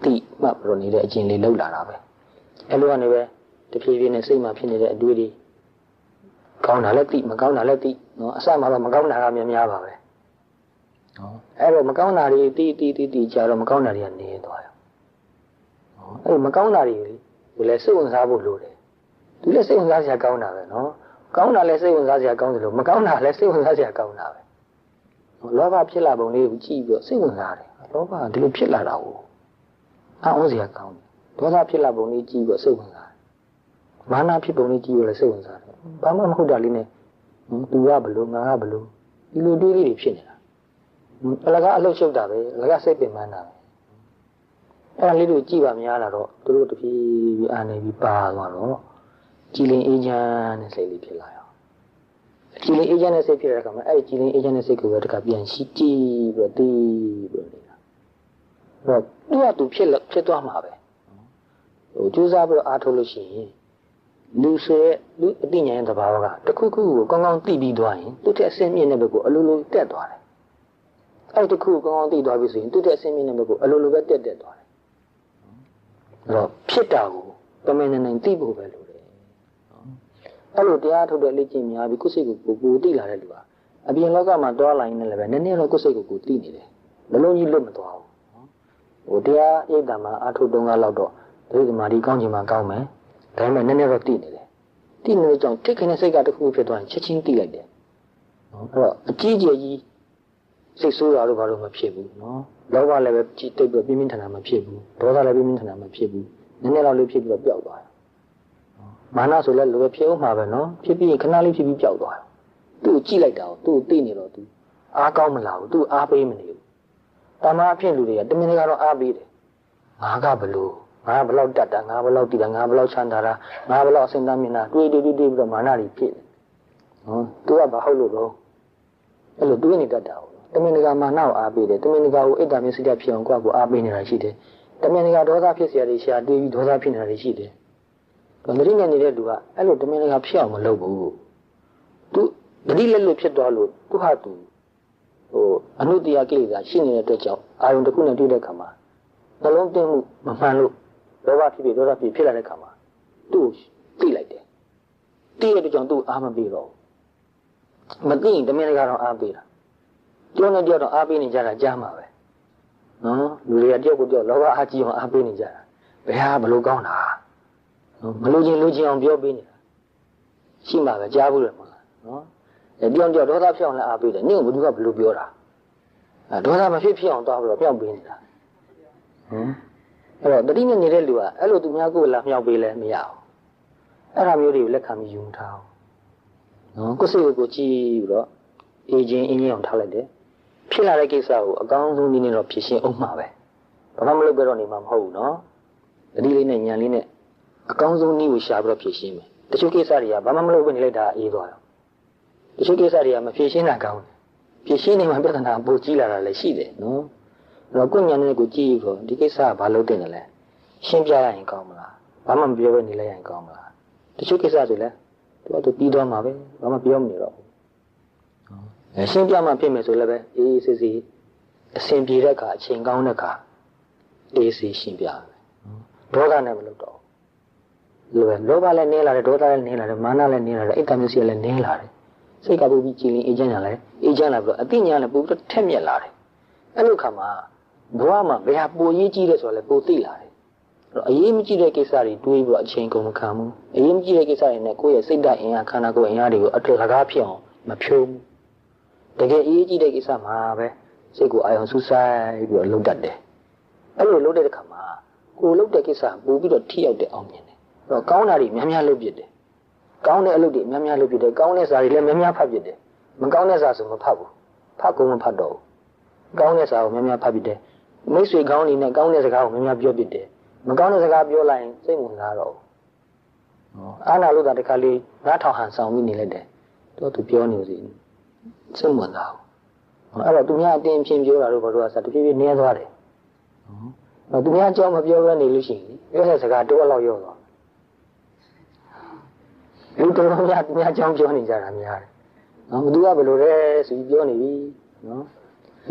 S2: တိမှတ်ပြီးတော့နေတဲ့အကျင့်လေးလောက်လာတာပဲအဲ့လိုကနေပဲတဖြည်းဖြည်းနဲ့စိတ်မှာဖြစ်နေတဲ့အတွေးတွေကောင်းတာလည်းတိမကောင်းတာလည်းတိနော်အစမှာတော့မကောင်းတာကများပါပဲနော်အဲ့တော့မကောင်းတာတွေတိကြာတော့မကောင်းတာတွေကနေသွားရောအဲ့မကောင်းတာတွေကိုလည်းစိတ်ဝင်စားဖို့လိုတယ်သူလည်းစိတ်ဝင်စားစရာကောင်းတာပဲနော်ကောင်းတာလည်းစိတ်ဝင်စားစရာကောင်းတယ်လို့မကောင်းတာလည်းစိတ်ဝင်စားစရာကောင်းတာပဲလောဘဖြစ်လာပုံလေးကိုကြည့်ပြီးတော့စိတ်ဝင်စားတယ်လောဘကဒီလိုဖြစ်လာတာကိုအောင်စရာကောင်းတယ်ဒေါသဖြစ်လာပုံလေးကြည့်ပြီးတော့စိတ်ဝင်စားတယ်မာနဖြစ်ပုံလေးကြည့်ပြီးတော့စိတ်ဝင်စားတယ်ဘာမှမဟုတ်တာလေးနဲ့သူကဘလို့ငါကဘလို့ဒီလိုတွေးလေးတွေဖြစ်နေတာအလကားအလှုပ်ရှုပ်တာပဲအလကားစိတ်ပင်ပန်းတာပဲအဲ့ဒါလေးတို့ကြည့်ပါများလာတော့သူတို့တဖြည်းဖြည်းအာနေပြီးပါသွားတော့ကြည်လင်အေးချမ်းတဲ့စိတ်လေးဖြစ်လာရောကြည်လင်အေးချမ်းတဲ့စိတ်ဖြစ်တဲ့အခါမှာအဲ့ဒီကြည်လင်အေးချမ်းတဲ့စိတ်ကိုပဲတခါပြန်ရှိကြည့်ပြီးတော့တည်ပြီးတော့နေတာအဲ့တော့သူဖြစ်သွားမှာပဲကြိုးစားပြီးတော့အားထုတ်လို့ရှိရင်လူဆိုရဲ့လူအသိဉာဏ်ရဲ့သဘာဝကတစ်ခုခုကိုကောင်းကောင်းသိပြီးသွားရင်သူ့ထက်အဆင့်မြင့်တဲ့ဘက်ကိုအလိုလိုတက်သွားတယ်အဲ့ဒီတစ်ခုကိုကောင်းကောင်းသိသွားပြီဆိုရင်သူ့ထက်အဆင့်မြင့်တဲ့ဘက်ကိုအလိုလိုပဲတက်သွားတယ်အဲ့တော့ဖြစ်တာကိုတမင်နိုင်သိဖို့ပဲလိုတယ်အဲ့လိုတရားထုတ်တဲ့လေ့ကျင့်များပြီးကိုယ်စိတ်ကိုကိုသိလာတဲ့လူဟာအပြင်လောကမှာတွားလာရင်လည်းပဲနည်းနည်းတော့ကိုယ်စိတ်ကိုသိနေတယ်လုံးလုံးကြီးလွတ်မသွားဘူး တရားဣဒ္ဓမှာအထုတုံးကလောက်တော့ဒီသမာဓိကောင်းခြင်းမှာကောင်းမယ်ဒါပေမဲ့နည်းနည်းတော့တည်နေတယ်တည်နေတဲ့ကြောင့်တိတ်ခနဲ့စိတ်ကတစ်ခုဖြစ်သွားရင်ချက်ချင်းတည်လိုက်တယ်နော်အဲ့တော့အကြီးကြီးစိတ်ဆိုးတာတို့ဘာလို့မဖြစ်ဘူးနော်လောဘလည်းပဲကြည်တိတ်ပြီးပြင်းပြင်းထန်ထန်မဖြစ်ဘူးဒေါသလည်းပြင်းပြင်းထန်ထန်မဖြစ်ဘူးနည်းနည်းတော့လေးဖြစ်ပြီးတော့ပျောက်သွားတယ်မာနဆိုလည်းလိုပဲဖြစ်အောင်မှာပဲနော်ဖြစ်ပြီးရင်ခဏလေးဖြစ်ပြီးပျောက်သွားတယ်သူ့ကိုကြည့်လိုက်တာကိုသူ့ကိုသိနေတော့သူအားကောင်းမလားဘူးသူ့အားပေးမနေဘူးတာမအဖြစ်လူတွေကတမင်ကတော့အားပေးတယ်ငါကဘလို့ငါဘလောက်တတ်တာငါဘလောက်တည်တာငါဘလောက်ချမ်းသာတာငါဘလောက်အစင်သားမြင်တာတွေးပြီးတော့မာနတွေဖြစ်တယ်နော်သူကဘာဟုတ်လို့တော့အဲ့လိုတွေးနေတတ်တာဟုတ်တမင်ကမာနကိုအားပေးတယ်တမင်ကကိုအိတ်တမျိုးစိတ်ဓာတ်ဖြစ်အောင်ကိုယ့်ကိုအားပေးနေတာရှိတယ်တမင်ကဒေါသဖြစ်เสียတွေရှာတွေးပြီးဒေါသဖြစ်နေတာတွေရှိတယ်ဒါမရင်းနဲ့နေတဲ့လူကအဲ့လိုတမင်ကဖြစ်အောင်မလုပ်ဘူးသူတတိလက်လို့ဖြစ်သွားလို့သူဟာသူအနုတ္တိယကိလေသာရှိနေတဲ့အတွက်ကြောင့်အာယုန်တစ်ခုနဲ့တွေ့တဲ့အခါမှာနှလုံးသွင်းမှုမမှန်လို့လောဘဖြစ်ဒေါသဖြစ်လာတဲ့အခါမှာသူ့ကိုသိလိုက်တယ်သိတဲ့အတွက်ကြောင့်သူ့အားမပေးတော့မသိရင်တမင်ကတော့အားပေးတာကျောင်းနဲ့တယောက်တော့အားပေးနေကြတာကြားမှာပဲနော်လူတွေကတယောက်ကိုတယောက်လောဘအားကြီးအောင်အားပေးနေကြတာဘယ်ဟာဘလို့ကောင်းတာမလို့ချင်းအောင်ပြောပေးနေတာရှိမှာပဲကြားဘူးတယ်မဟုတ်လားနော်တယောက်ဒေါသဖြစ်အောင်လည်းအားပေးတယ်နင့်ကဘယ်သူကဘလို့ပြောတာဒေါသမဖြစ်အောင်သွားပြီးတော့မြောက်ပေးနေတာအဲ့တော့တတိနဲ့နေတဲ့လူကအဲ့လိုသူများကိုလာမြောက်ပေးလဲမရဘူးအဲ့ဒါမျိုးတွေကိုလက်ခံပြီးယူထားအောင်နော်ကိုယ်စိတ်ကိုကြည့်ပြီးတော့အေးချင်းအင်းကြီးအောင်ထားလိုက်တယ်ဖြစ်လာတဲ့ကိစ္စကိုအကောင်းဆုံးနည်းနဲ့တော့ဖြေရှင်းအောင်မှာပဲဘာမှမလုပ်ဘဲတော့နေမှာမဟုတ်ဘူးနော်တတိလေးနဲ့ညံလေးနဲ့အကောင်းဆုံးနည်းကိုရှာပြီးတော့ဖြေရှင်းမယ်တချို့ကိစ္စတွေကဘာမှမလုပ်ဘဲနေလိုက်တာအေးသွားတယ်တချို့ကိစ္စတွေကမဖြေရှင်းတာကောင်းတယ်ဖြေရှင်းနေမှပြဿနာပိုကြီးလာတာလည်းရှိတယ်နော်အဲ့တော့ကိုညံနဲ့ကိုကြည့်ပြီးတော့ဒီကိစ္စကဘာလုပ်တင်တယ်လဲရှင်းပြရရင်ကောင်းမလားဘာမှမပြောဘဲနေလိုက်ရင်ကောင်းမလားတချို့ကိစ္စဆိုလဲသူပြီးသွားမှာပဲဘာမှပြောမနေတော့ဘူးရှင်းပြမှဖြစ်မယ်ဆိုလည်းပဲအေးစစ်စစ်အစဉ်ပြေတဲ့အခါအချိန်ကောင်းတဲ့အခါအေးစစ်ရှင်းပြမယ်ဒေါသနဲ့မလုပ်တော့ဘူးလောဘလည်းနည်းလာတယ်ဒေါသလည်းနည်းလာတယ်မာနလည်းနည်းလာတယ်အိတ်တမျိုးစီလည်းနည်းလာတယ်စိတ်ကပူပြီးကြည်လင်အေးချမ်းလာတယ်အေးချမ်းလာပြီးတော့အသိဉာဏ်လည်းပူပြီးထက်မြက်လာတယ်အဲ့လိုခါမှာဘဝမှာဘယ်ဟာပိုရေးကြီးလဲဆိုတော့လည်းပိုသိလာတယ်အရေးမကြီးတဲ့ကိစ္စတွေတွေးပြီးတော့အချိန်ကုန်မခံဘူးအရေးမကြီးတဲ့ကိစ္စတွေနဲ့ကိုယ့်ရဲ့စိတ်ဓာတ်အင်အားခန္ဓာကိုယ်အင်အားတွေကိုအထက်စကားဖြစ်အောင်မဖြုံးတကယ်အရေးကြီးတဲ့ကိစ္စမှာပဲစိတ်ကိုအာရုံစူးစိုက်ပြီးတော့လှုပ်တတ်တယ်အဲ့လိုလှုပ်တဲ့အခါမှာကိုယ်လှုပ်တဲ့ကိစ္စပို့ပြီးတော့ထိရောက်တဲ့အောင်မြင်တယ်အဲ့တော့ကောင်းတာတွေများများလုပ်ပြတယ်ကောင်းတဲ့အလုပ်တွေများများလုပ်ပြတယ်ကောင်းတဲ့စာတွေလည်းများများဖတ်ပြတယ်မကောင်းတဲ့စာဆိုမဖတ်ဘူးဖတ်ကုန်မဖတ်တော့ဘူးကောင်းတဲ့စာကိုများများဖတ်ပြတယ်မိတ်ဆွေကောင်းနေနဲ့ကောင်းတဲ့စကားကိုများများပြောပြတယ်မကောင်းတဲ့စကားပြောလိုက်ရင်စိတ်ဝင်စားတော့အားနာလို့တာတခါလေးငါထောင်ဟန်ဆောင်ပြီးနေလိုက်တယ်တော့သူပြောနေစီစိတ်ဝင်စားဘူးအဲ့တော့သူများအတင်းဖြင်းပြောတာတို့ဘာလို့ကစားတဖြည်းဖြည်းနည်းသွားတယ်သူများအကြောင်းမပြောဘဲနေလို့ရှိရင်ပြောတဲ့စကားတော့လောက်ရော့သွားလူတော်များသူများအကြောင်းပြောနေကြတာများတယ်နော်သူကဘယ်လိုလဲဆိုပြီးပြောနေပြီနော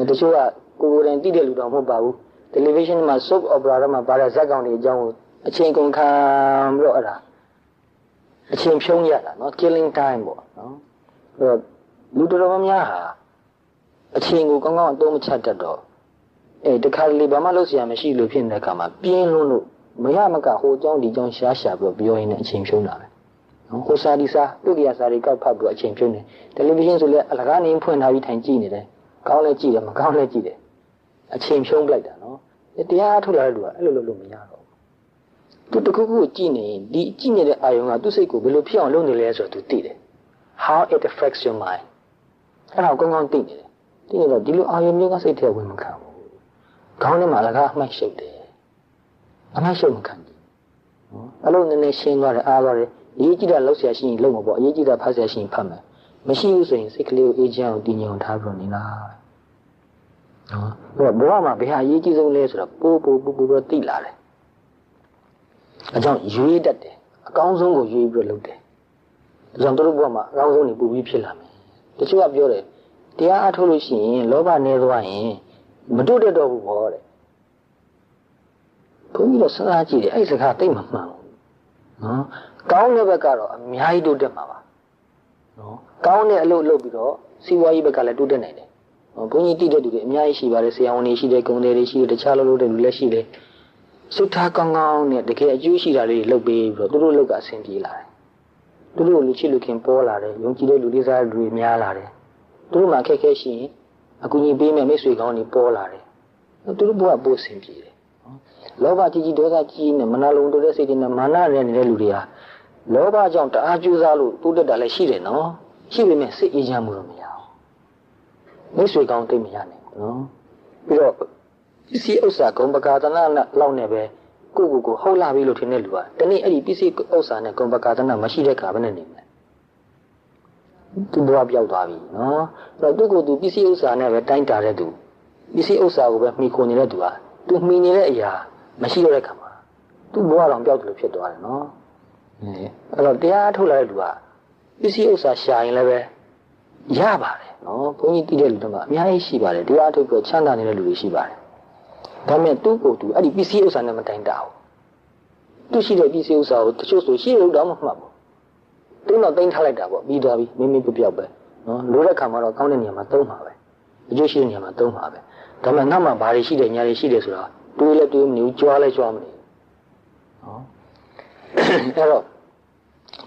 S2: ်တချို့ကကိုယ်တိုင်သိတဲ့လူတော်မဟုတ်ပါဘူးtelevision မှာ soap opera မှာပါတဲ့ဇာတ်ကောင်တွေအကြောင်းကိုအချိန်ကုန်ခံပြီးတော့အဲ့ဒါအချိန်ဖြုံးရတာနော် killing time ပေါ့နော်အဲ့တော့လူတော်တော်များဟာအချိန်ကိုကောင်းကောင်းအသုံးမချတတ်တော့တခါလေဘာမှလုပ်เสียမရှိလို့ဖြစ်နေတဲ့အခါမှာပြင်းလွန်းလို့မရမကဟိုအကြောင်းဒီအကြောင်းရှားပြီးတော့ပြောရင်းနဲ့အချိန်ဖြုံးတာပဲနော်ဟိုစာဒီစာတုတ်ကရစာတွေကောက်ဖတ်ပြီးတော့အချိန်ဖြုံးတယ် television ဆိုလည်းအလကားနေဖွင့်ထားပြီးထိုင်ကြည့်နေတယ်ကောင်းလည်းကြည့်တယ်မကောင်းလည်းကြည့်တယ်အချိန်ဖြုံးပလိုက်တာနော်တရားထုတ်လာတဲ့လူကအဲ့လိုလုပ်လို့မရတော့ဘူးသူတခုခုကြည့်နေရင်ဒီကြည့်နေတဲ့အာယုံကသူ့စိတ်ကိုဘယ်လိုဖြစ်အောင်လုပ်နေလဲဆိုတော့သူသိတယ် how it affects your mind အဲ့ဒါကိုကောင်းကောင်းသိနေတယ်သိနေတော့ဒီလိုအာယုံမျိုးကစိတ်ထဲဝင်မခံဘူးခေါင်းထဲမှာအလကားအမှတ်ရှုပ်တယ်အမှတ်ရှုပ်မခံဘူးအဲ့လိုနည်းနည်းရှင်းသွားတယ်အားသွားတယ်အရေးကြီးတာလောက်ဆရာရှိရင်လောက်မှာပေါ့အရေးကြီးတာဖတ်ဆရာရှိရင်ဖတ်မယ်မရှိဘူးဆိုရင်စိတ်ကလေးကိုအေးချမ်းအောင်တည်ငြိမ်ထားပြီးတော့နေတာနော်ဘဝမှာဘယ်ဟာအရေးကြီးဆုံးလဲဆိုတော့ပို့တော့သိလာတယ်အကြောင်းရွေးတတ်တယ်အကောင်းဆုံးကိုရွေးပြီးတော့လုပ်တယ်အကြောင်းတို့ဘဝမှာအကောင်းဆုံးနေပူပြီးဖြစ်လာမယ်တချို့ကပြောတယ်တရားအထုတ်လို့ရှိရင်လောဘနည်းသွားရင်မတို့တတ်တော့ဘူးဟောတဲ့ဘုန်းကြီးတို့စဉ်းစားကြည့်တယ်အဲ့ဒီစကားသိမမှန်ဘူးနော်ကောင်းတဲ့ဘက်ကတော့အများကြီးတိုးတက်မှာပါနော်ကောင်းတဲ့အလုပ်လုပ်ပြီးတော့စီးပွားရေးဘက်ကလည်းတိုးတက်နိုင်တယ် ဘုန်းကြီးတည်တဲ့သူတွေအများကြီးရှိပါတယ်ဆရာဝန်တွေရှိတယ်ဂုဏ်တွေရှိတယ်တခြားလို့တဲ့လူလည်းရှိတယ်စိတ်ထားကောင်းကောင်းနဲ့တကယ်အကျိုးရှိတာလေးလုပ်ပေးပြီးတော့သူတို့လုပ်ကအဆင်ပြေလာတယ်သူတို့လူချစ်လူခင်ပေါ်လာတယ်ယုံကြည်တဲ့လူတွေစားလူတွေများလာတယ်သူတို့မှအခက်အခဲရှိရင်အကူအညီပေးမဲ့မိတ်ဆွေကောင်းတွေပေါ်လာတယ်သူတို့ဘဝပို့ဆင်ပြေတယ်လောဘကြီးကြီးဒေါသကြီးနဲ့မနာလုံတဲ့စိတ်တွေနဲ့မာနနဲ့နေတဲ့လူတွေဟာလောဘကြောင့်တအားကြိုးစားလို့တိုးတက်တာလည်းရှိတယ်နော်ရှိပေမဲ့စိတ်အေးချမ်းမှုတော့မရဘူးမိတ်ဆွေကောင်းတိတ်မရနိုင်ဘူးနော်ပြီးတော့ပစ္စည်းဥစ္စာဂုံပကာသနာလောက်နဲ့ပဲကိုဟုတ်လာပြီလို့ထင်တဲ့လူကတနေ့အဲ့ဒီပစ္စည်းဥစ္စာနဲ့ဂုံပကာသနာမရှိတဲ့ခါဘယ်နဲ့နေမလဲသူဘဝပြောက်သွားပြီနော်အဲ့တော့သူပစ္စည်းဥစ္စာနဲ့ပဲတိုင်းတာတဲ့သူပစ္စည်းဥစ္စာကိုပဲမှီခိုနေတဲ့သူဟာသူမှီနေတဲ့အရာမရှိတော့တဲ့ခါမှာသူဘဝတော်ပြောက်တယ်လို့ဖြစ်သွားတယ်နော်အဲ့တော့တရားထုတ်လာတဲ့လူကပစ္စည်းဥစ္စာရှာရင်လည်းပဲရပါတယ်နော်ဘုန်းကြီးတည်တဲ့လူတွေမှာအများကြီးရှိပါတယ်တရားထုတ်ပြီးချမ်းသာနေတဲ့လူတွေရှိပါတယ်ဒါပေမဲ့သူ့ကိုယ်သူအဲ့ဒီပစ္စည်းဥစ္စာနဲ့မတိုင်းတာဘူးသူရှိတဲ့ပစ္စည်းဥစ္စာကိုတချို့ဆိုရှိလို့တော့မမှတ်ဘူးတင်းတော့တင်းထားလိုက်တာပေါ့ပြီးသွားပြီမင်းပြောက်ပဲနော်လိုတဲ့ခါမှာတော့ကောင်းတဲ့နေရာမှာသုံးပါပဲအကျိုးရှိတဲ့နေရာမှာသုံးပါပဲဒါပေမဲ့နောက်မှဘာတွေရှိတယ်ညာတွေရှိတယ်ဆိုတော့တွေးလဲတွေးမနေဘူးကြွားလဲကြွားမနေဘူးနော်အဲ့တော့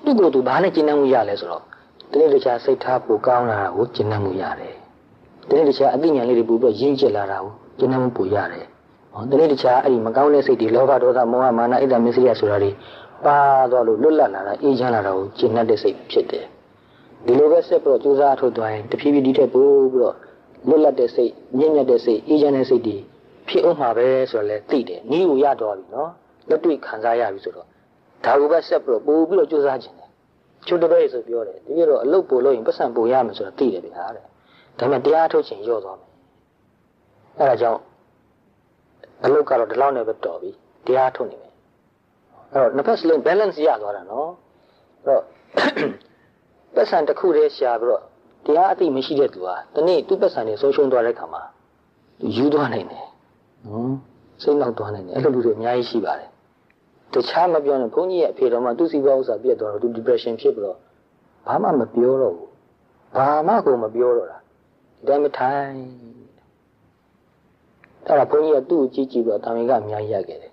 S2: သူ့ကိုယ်သူဘာနဲ့ကျင့်တတ်မှုရလဲဆိုတော့တနေ့တခြားစိတ်ထားပိုကောင်းလာတာကိုကျင့်တတ်မှုရတယ်တနေ့တခြားအသိဉာဏ်လေးတွေပို့ပြီးရင့်ကျက်လာတာကိုကျင့်တတ်မှုပိုရတယ်တနေ့တခြားအဲ့ဒီမကောင်းတဲ့စိတ်တွေလောဘဒေါသမောဟမာနဣဒ္ဓမစ္စရိယဆိုတာတွေပါသွားလို့လွတ်လပ်လာတာအေးချမ်းလာတာကိုကျင့်တတ်တဲ့စိတ်ဖြစ်တယ်ဒီလိုပဲဆက်ပြီးတော့ကြိုးစားထုတ်သွားရင်တဖြည်းဖြည်းဒီထက်ပိုပြီးတော့လွတ်လပ်တဲ့စိတ်ညဉ့်ညက်တဲ့စိတ်အေးချမ်းတဲ့စိတ်တွေဖြစ်အောင်မှာပဲဆိုတော့လေသိတယ်နီးကိုရတော့ပြီနော်လက်တွေ့ခံစားရပြီဆိုတော့ဒါကိုပဲဆက်ပြီးတော့ပို့ပြီးတော့ကြိုးစားခြင်းတယ်ချို့တပည့်ဆိုပြောတယ်ဒီလိုတော့အလုပ်ပို့လို့ရင်ပတ်စံပို့ရမယ်ဆိုတာသိတယ်ဗျာတဲ့ဒါပေမဲ့တရားထုတ်ခြင်းရော့သွားမယ်အဲဒါကြောင့်အလုပ်ကတော့ဒီလောက်နဲ့ပဲတော်ပြီတရားထုတ်နေမယ်အဲ့တော့နှစ်ဖက်စလုံး balance ရသွားတာနော်အဲ့တော့ပတ်စံတစ်ခုတည်းရှာပြီးတော့တရားအသိမရှိတဲ့သူဟာဒီနေ့သူ့ပတ်စံတွေဆုံးရှုံးသွားတဲ့ခါမှာသူယူသွားနိုင်တယ်နော်စိတ်နောက်သွားနိုင်တယ်အဲ့လိုလူတွေအများကြီးရှိပါတယ်တခြားမပြောနဲ့ဘုန်းကြီးရဲ့အဖေတော်မှသူ့စီးပွားဥစ္စာပြတ်သွားတော့သူ depression ဖြစ်ပြီးတော့ဘာမှမပြောတော့ဘူးဘာမှကိုမပြောတော့တာဒီတိုင်းမထိုင်အဲ့ဒါဘုန်းကြီးကသူ့ကိုကြည့်ပြီးတော့တာဝန်ကအများကြီးရခဲ့တယ်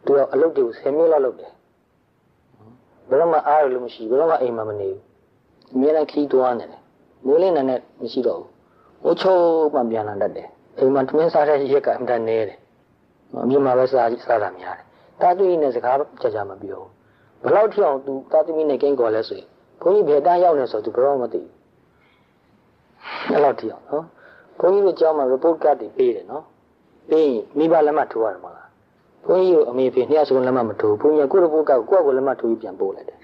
S2: သူကအလုပ်တွေကို10မျိုးလောက်လုပ်တယ်ဘယ်တော့မှအားရလို့မရှိဘူးဘယ်တော့မှအိမ်မှာမနေဘူးအများနဲ့ခီးသွားနေတယ်မိုးလင်းနဲ့မရှိတော့ဘူးဟိုချုံမှပြန်လာတတ်တယ်အိမ်မှာသမင်းစားတဲ့ရက်ကအမှန်တန်နေတယ်အမြင်မှာပဲစားတာများတယ်တာသမီနဲ့စကားကြမပြောဘူးဘယ်လောက်ထိအောင်သူတာသမီနဲ့ကိန်းကော်လဲဆိုရင်ဘုန်းကြီးဘယ်တန်းရောက်နေဆိုသူဘယ်တော့မှမသိဘူးအဲ့လောက်ထိအောင်နော်ဘုန်းကြီးတို့ကျောင်းမှာ report card တွေပေးတယ်နော်ပေးရင်မိဘလက်မှတ်ထိုးရတယ်မလားဘုန်းကြီးတို့အမေဖေနှစ်ယောက်စလုံးလက်မှတ်မထိုးဘုန်းကြီးကကိုယ့် report card ကိုယ့်ကိုလက်မှတ်ထိုးပြီးပြန်ပို့လိုက်တယ်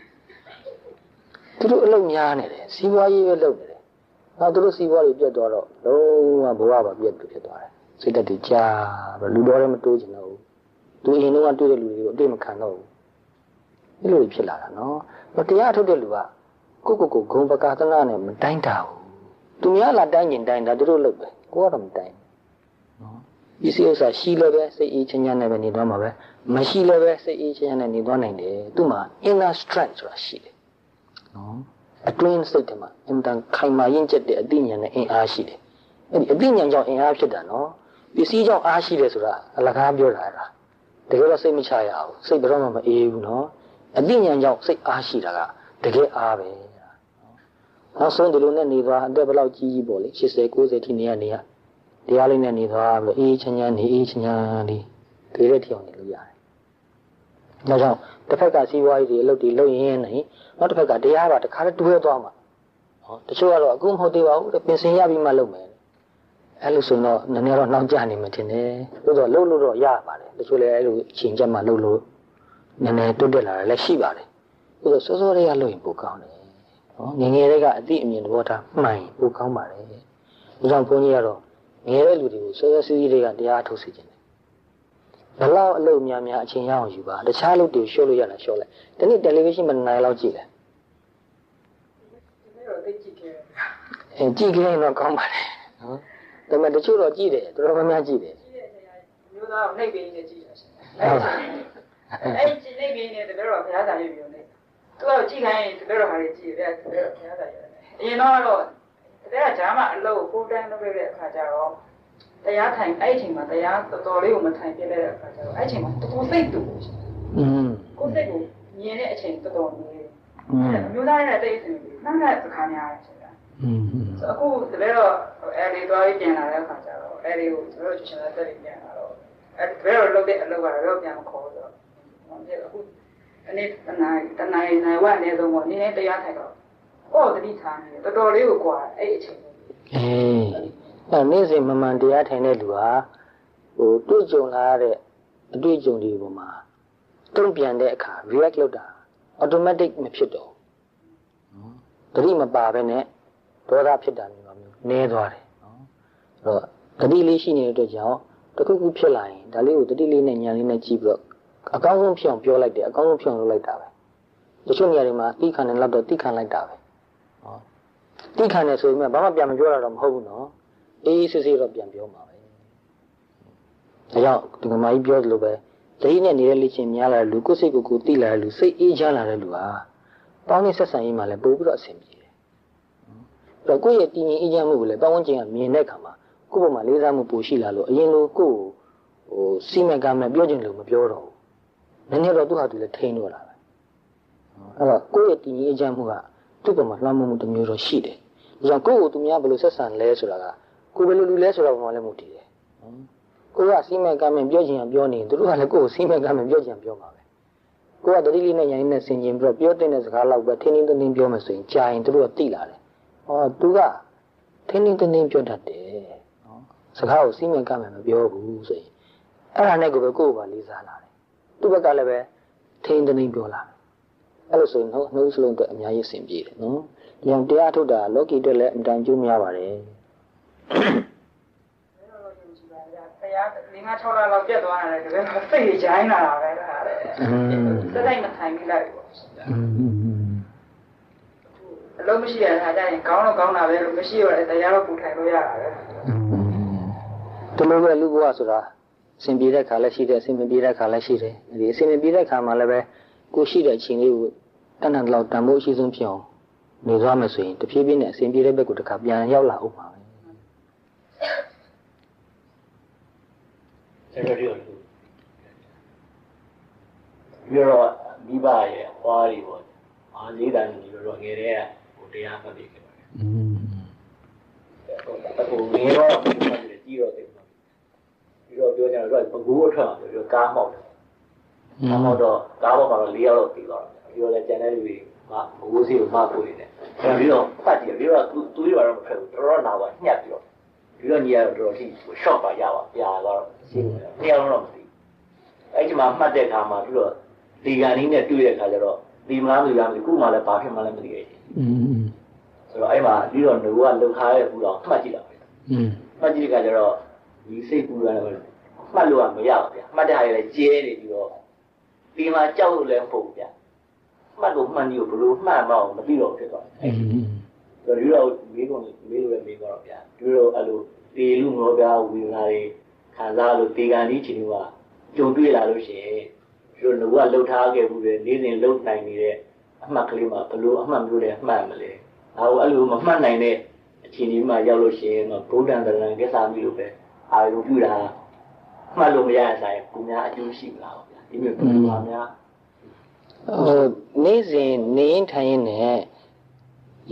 S2: သူတို့အလုပ်များနေတယ်စီးပွားရေးပဲလုပ်နေတယ်နောက်သူတို့စီးပွားရေးပြတ်သွားတော့လုံးဝဘဝပါပြတ်ဖြစ်သွားတယ်စိတ်ဓာတ်တွေကြာတော့လူတော်လည်းမတိုးချင်တော့ဘူးသူအရင်တော့တွေ့တဲ့လူတွေကိုအတိတ်မခံတော့ဘူးဒီလိုဖြစ်လာတာနော်တရားထုတ်တဲ့လူကကိုဂုံပကာသနာနဲ့မတိုင်းတာဘူးသူများလာတိုင်းရင်တိုင်းတာသူတို့လုပ်ပဲကိုကတော့မတိုင်းနော်ပစ္စည်းဥစ္စာရှိလည်းပဲစိတ်အေးချမ်းချမ်းနဲ့ပဲနေသွားမှာပဲမရှိလည်းပဲစိတ်အေးချမ်းချမ်းနဲ့နေသွားနိုင်တယ်သူ့မှာ inner strength ဆိုတာရှိတယ်နော်အတွင်းစိတ်ထဲမှာအင်တန်ခိုင်မာရင့်ကျက်တဲ့အသိဉာဏ်နဲ့အင်အားရှိတယ်အဲ့ဒီအသိဉာဏ်ကြောင့်အင်အားဖြစ်တာနော်ပစ္စည်းကြောင့်အားရှိတယ်ဆိုတာအလကားပြောတာလားတကယ်တော့စိတ်မချရဘူးစိတ်ဘယ်တော့မှမအေးဘူးနော်အသိဉာဏ်ကြောင့်စိတ်အားရှိတာကတကယ်အားပဲနောက်ဆုံးဒီလိုနဲ့နေသွားအသက်ဘယ်လောက်ကြီးပေါ့လေ80 90ထိနေရတရားလေးနဲ့နေသွားပြီးအေးချမ်းချမ်းနေအေးချမ်းချမ်းလေးဒီတဲ့ထီအောင်နေလို့ရတယ်။ဒါကြောင့်တစ်ဖက်ကစီးပွားရေးတွေအလုပ်တွေလုပ်ရင်းနေနောက်တစ်ဖက်ကတရားပါတခါတည်းတွဲသွားမှာ။ဟောတချို့ကတော့အခုမဟုတ်သေးပါဘူးပြင်ဆင်ရပြီးမှလုပ်မယ်။အဲ့လိုဆိုတော့နည်းနည်းတော့နှောင့်ကြနေမှထင်တယ်။သို့တော့လုပ်လို့တော့ရပါတယ်။တချို့လည်းအဲ့လိုအချိန်ကျမှလုပ်လို့နည်းနည်းတွတ်တက်လာတယ်လည်းရှိပါတယ်။သို့တော့စောစောလေးကလုပ်ရင်ပိုကောင်းတယ်။ဟောငယ်ငယ်လေးကအသိအမြင်သဘောထားမှန်ရင်ပိုကောင်းပါတယ်။ဒါကြောင့်ဘုန်းကြီးကတော့ငယ်တဲ့လူတွေကိုစောစောစီးစီးတွေကတရားထုတ်စေခြင်းတယ်။ဘလောက်အလုပ်များအချိန်ရအောင်ယူပါတခြားလုပ်တွေရှော့လို့ရတာရှော့လိုက်။ဒီနေ့တယ်လီဗီရှင်းမနိုင်လောက်ကြည့်တယ်။ဒီနေ့တော့သိကြည့်ခဲ့။ကြည့်ခဲ့ရင်တော့ကောင်းပါလေ။နော်။ဒါပေမဲ့တချို့တော့ကြည့်တယ်တော်တော်များများကြည့်တယ်။ကြည့်တဲ့အချိန်ကမျိုးသားကိုနှိပ်ပေးနေကြည့်တာရှင်။အဲ့ဒီနှိပ်ပေးနေတယ်ဘယ်တော့ဘုရားစာရွတ်ပြီးနေ။သူကကြည့်ခိုင်းရင်ဘယ်တော့ဟာတွေကြည့်တယ်ဘုရားစာရွတ်တယ်။အရင်တော့
S3: ကဂျာမအလုပ်ကို full time လုပ်တဲ့အခါကျတော့တရားထိုင်အဲ့ချိန်မှာတရားတော်လေးကိုမထိုင်ပြတဲ့အခါကျတော့အဲ့ချိန်မှာတော်တော်စိတ်တူကိုစိတ်ကိုမြင်တဲ့အချိန်တော်တော်နေအမျိုးသားရဲ့တိတ်အစဉ်ပြီးနောက်တဲ့အခါများတယ်ဆိုတာအခုတကယ်တော့အဲ့ဒီသွားပြီးပြန်လာတဲ့အခါကျတော့အဲ့ဒီကိုကျွန်တော်တို့ချင်တဲ့တက်ပြီးပြန်လာတော့အဲ့ဒီဘယ်တော့လုပ်တဲ့အလုပ်ကတော့ပြန်မခေါ်တော့အခုအနေတနိုင်ဝတ်နေတော့နည်းနည်းတရားထိုင်တော့ကိုယ်တတိထားနေတော်တော်လေးကိုကွာအဲ့အချိန်
S2: အဲ့နေ့စဉ်မမှန်တရားထိုင်တဲ့လူဟာတွေ့ကြုံလာတဲ့အတွေ့အကြုံတွေပေါ်မှာတုံ့ပြန်တဲ့အခါ react လုပ်တာ automatic မဖြစ်တော့တတိမပါဘဲနဲ့ဒေါသဖြစ်တာမျိုးနည်းသွားတယ်နော်အဲ့တော့တတိလေးရှိနေတဲ့အတွက်ကြောင့်တခုခုဖြစ်လာရင်ဒါလေးကိုတတိလေးနဲ့ညာလေးနဲ့ကြည့်ပြီးတော့အကောင်းဆုံးဖြစ်အောင်ပြောလိုက်တယ်အကောင်းဆုံးဖြစ်အောင်လုပ်လိုက်တာပဲတချို့နေရာတွေမှာတိခံတယ်လောက်တော့တိခံလိုက်တာပဲတိခံတယ်ဆိုရင်ဘာမှပြန်မပြောရတော့မဟုတ်ဘူးနော်အေးစစ်စစ်တော့ပြန်ပြောမှာပဲဒါကြောင့်ဒီကမာကြီးပြောသလိုပဲတတိနဲ့နေတဲ့လေ့ကျင့်များလာတဲ့လူကိုယ်စိတ်ကိုတိလာတဲ့လူစိတ်အေးချမ်းလာတဲ့လူဟာပေါင်းနဲ့ဆက်ဆံရေးမှာလည်းပို့ပြီးတော့အဆင်ပြေတယ်အဲ့တော့ကိုယ့်ရဲ့တည်ငြိမ်အေးချမ်းမှုကိုလည်းပတ်ဝန်းကျင်ကမြင်တဲ့အခါမှာကိုယ့်ဘက်မှာလေးစားမှုပိုရှိလာလို့အရင်လိုကိုယ့်ကိုစီမံကမ်းမဲ့ပြောချင်လို့မပြောတော့ဘူးနည်းနည်းတော့သူ့ဟာသူလည်းထိန်းတော့လာပဲအဲ့တော့ကိုယ့်ရဲ့တည်ငြိမ်အေးချမ်းမှုကသူ့ဘက်မှာလွှမ်းမိုးမှုတစ်မျိုးတော့ရှိတယ်ဒါကြောင့်ကိုယ့်ကိုသူများဘယ်လိုဆက်ဆံလဲဆိုတာကကိုယ်ဘယ်လိုလူလဲဆိုတော့ဘာမှလည်းမဟုတ်တည်တယ်ကိုယ်ကစီမံကမ်းမဲ့ပြောချင်ရင်ပြောနေသူတို့ကလည်းကိုယ့်ကိုစီမံကမ်းမဲ့ပြောချင်ပြောမှာပဲကိုယ်ကတတိလေးနဲ့ညာရင်းနဲ့ဆင်ခြင်ပြီးတော့ပြောတဲ့စကားလောက်ပဲထင်းထင်းထင်းထင်းပြောမယ်ဆိုရင်ကြာရင်သူတို့ကတိလာတယ်သူကထင်းထင်းထင်းထင်းပြောတတ်တယ်စကားကိုစီမံကမ်းမဲ့မပြောဘူးဆိုရင်အဲ့ဒါနဲ့ကိုပဲကိုယ့်ကိုပါလေးစားလာတယ်သူ့ဘက်ကလည်းပဲထင်းထင်းထင်းပြောလာအဲ့လိုဆိုရင်နှုတ်စလုံးအတွက်အများကြီးအဆင်ပြေတယ်နော်ဒီအောင်တရားထုတ်တာလောကီအတွက်လည်းအတိုင်းကျိုးများပါတယ်
S3: တရား5-6လလောက်ပြတ်သွားတယ်တကယ်တော့စိတ်ကြိုင်းလာတာပဲဒါလည်းစက်တိုင်းမထိုင်မိလိုက်ဘူးအလုံးမရှိရတဲ့အခါကျရင်ကောင်းတော့ကောင်းတာပဲလို့မရှိရတဲ့တရားတော့ပူထိုင်လို့ရတာပဲ
S2: ဒီလိုပဲလူဘဝဆိုတာအစဉ်ပြေတဲ့ခါလည်းရှိတယ်အစဉ်မပြေတဲ့ခါလည်းရှိတယ်ဒီအစဉ်မပြေတဲ့ခါမှာလည်းပဲကိုရှိတဲ့အချိန်လေးကိုတဏ္ဍလောက်တန်ဖို့အရှိဆုံးဖြစ်အောင်နေသွားမယ်ဆိုရင်တဖြည်းဖြည်းနဲ့အစဉ်ပြေတဲ့ဘက်ကိုတစ်ခါပြန်ရောက်လာအောင်ပါပဲ
S1: ဆရာတို့ပြောတော့မိဘရဲ့ဟွာတွေပေါ့အားလေးတန်းနေတော့ငယ်တဲ့ဟိုတရားမှတ်ပြီးခဲ့ပါတယ်ဟိုငယ်တော့ကြီးတော့တယ်ပြီးတော့ပြောကြတော့ဘကူအထွက်ပြီးတော့ကားမောက်တယ်ကားမောက်တော့ကားပေါ်မှာတော့၄ယောက်လောက်ပြီးသွားတယ်ပြီးတော့လည်းကျန်တဲ့လူတွေဘကူစီကိုမှတ်ဖို့နေတယ်ပြီးတော့ဖတ်ကြည့်ပြီးတော့သူတွေကတော့မဖက်ဘူးတော်တော်နာပါညှက်ပြီးတော့ညီရတော့တော်တော်ထိ short ပါရပါပြာတော့ရှင်းတယ်။တရားတော့မသိ။အဲ့ဒီမှာမှတ်တဲ့အခါမှာပြီးတော့ဒီကနေ့နဲ့တွေ့တဲ့အခါကျတော့ဒီမလားမသိဘူး။ခုမှလည်းဘာဖြစ်မှလည်းမသိရဲ့။ဆိုတော့အဲ့မှာပြီးတော့လူကလှုပ်ထားတဲ့ဘူးတော့မှတ်ကြည့်တာပဲ။မှတ်ကြည့်တဲ့အခါကျတော့ဒီစိတ်ကူရတယ်မှတ်လို့ကမရဘူးဗျာ။မှတ်တဲ့ဟာတွေလည်းကျဲနေပြီးတော့ဒီမှာကြောက်လို့လည်းမဟုတ်ဘူးဗျာ။မှတ်လို့မှန်ကြီးကိုဘလို့မှတ်မအောင်မသိတော့ဖြစ်သွားတယ်။ဆိုတော့ဒီတော့မေးတော့ဗျာ။ဒီတော့အဲ့လိုတေလူမောပြဝေလာတွေခံစားလို့တေကန်ကြီးချီလို့ကကြုံတွေ့လာလို့ရှိရင်ဒီလိုငါကလှုပ်ထားခဲ့ဘူးလေနေ့စဉ်လှုပ်နိုင်နေတဲ့အမှတ်ကလေးမှာဘလို့အမှတ်မျိုးလဲမှတ်မလဲဒါကိုအဲ့လိုမမှတ်နိုင်တဲ့အခြေအနေမှာရောက်လို့ရှိရင်တော့ဗုဒ္ဓံတရံကိစ္စမျိုးလိုပဲအာရုံပြုတာမှတ်လို့မရတဲ့ဆိုင်ကိုများအကျိုးရှိမလားဗျာဒီမျိုးဘယ်လိုပါများ
S2: နေ့စဉ်နေရင်ထိုင်ရင်နဲ့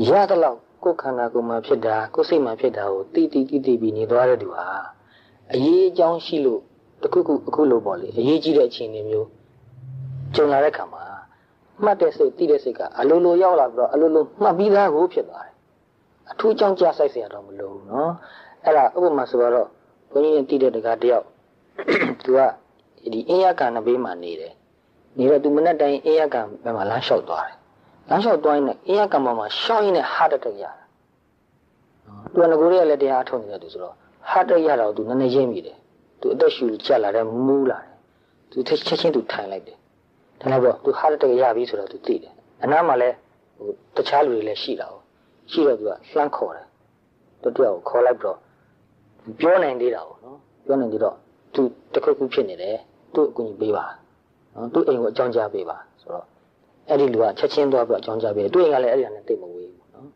S2: ရတဲ့လောက်ကိုယ်ခန္ဓာကိုယ်မှာဖြစ်တာကိုယ်စိတ်မှာဖြစ်တာကိုတိပြီးနေသွားတဲ့သူဟာအရေးအကြောင်းရှိလို့တခုအခုလိုပေါ့လေအရေးကြီးတဲ့အခြေအနေမျိုးကြုံလာတဲ့ခါမှာမှတ်တဲ့စိတ်တိတဲ့စိတ်ကအလိုလိုရောက်လာပြီးတော့အလိုလိုမှတ်ပြီးသားကိုဖြစ်သွားတယ်အထူးကြောင့်ကြားဆိုင်เสียတော့မလိုဘူးเนาะအဲ့ဒါဥပမာဆိုတော့ဘုန်းကြီးရဲ့တိတဲ့တကားတယောက်သူကဒီအင်းရကန်နဘေးမှာနေတယ်နေတော့သူမနေ့တိုင်းအင်းရကန်ဘက်မှာလမ်းလျှောက်သွားတယ်လမ်းလျှောက်သွားရင်အင်းရကန်မှာရှောင်းရင်းနဲ့ဟာတတက်ရတာသူကငကိုရဲလည်းတရားထုတ်နေတဲ့သူဆိုတော့ဟာတက်ရတော့သူနည်းနည်းရင်းမိတယ်သူအသက်ရှူကျလာတယ်မူးလာတယ်သူချက်ချင်းသူထိုင်လိုက်တယ်ထိုင်လိုက်တော့သူဟာတက်ရပြီဆိုတော့သူသိတယ်အနားမှာလည်းဟိုတခြားလူတွေလည်းရှိတာ哦ရှိတော့သူကလှမ်းခေါ်တယ်သူတယောက်ကိုခေါ်လိုက်ပြီးတော့ပြောနိုင်သေးတာ哦နော်ပြောနိုင်သေးတော့သူတခုခုဖြစ်နေတယ်သူ့အကူကြီးပေးပါနော်သူ့အိမ်ကိုအကြောင်းကြားပေးပါဆိုတော့အဲ့ဒီလူကချက်ချင်းသွားပြီးအကြောင်းကြားပေးတယ်သူ့အိမ်ကလည်းအဲ့ဒီဟာနဲ့တိတ်မဝေးဘူးနော်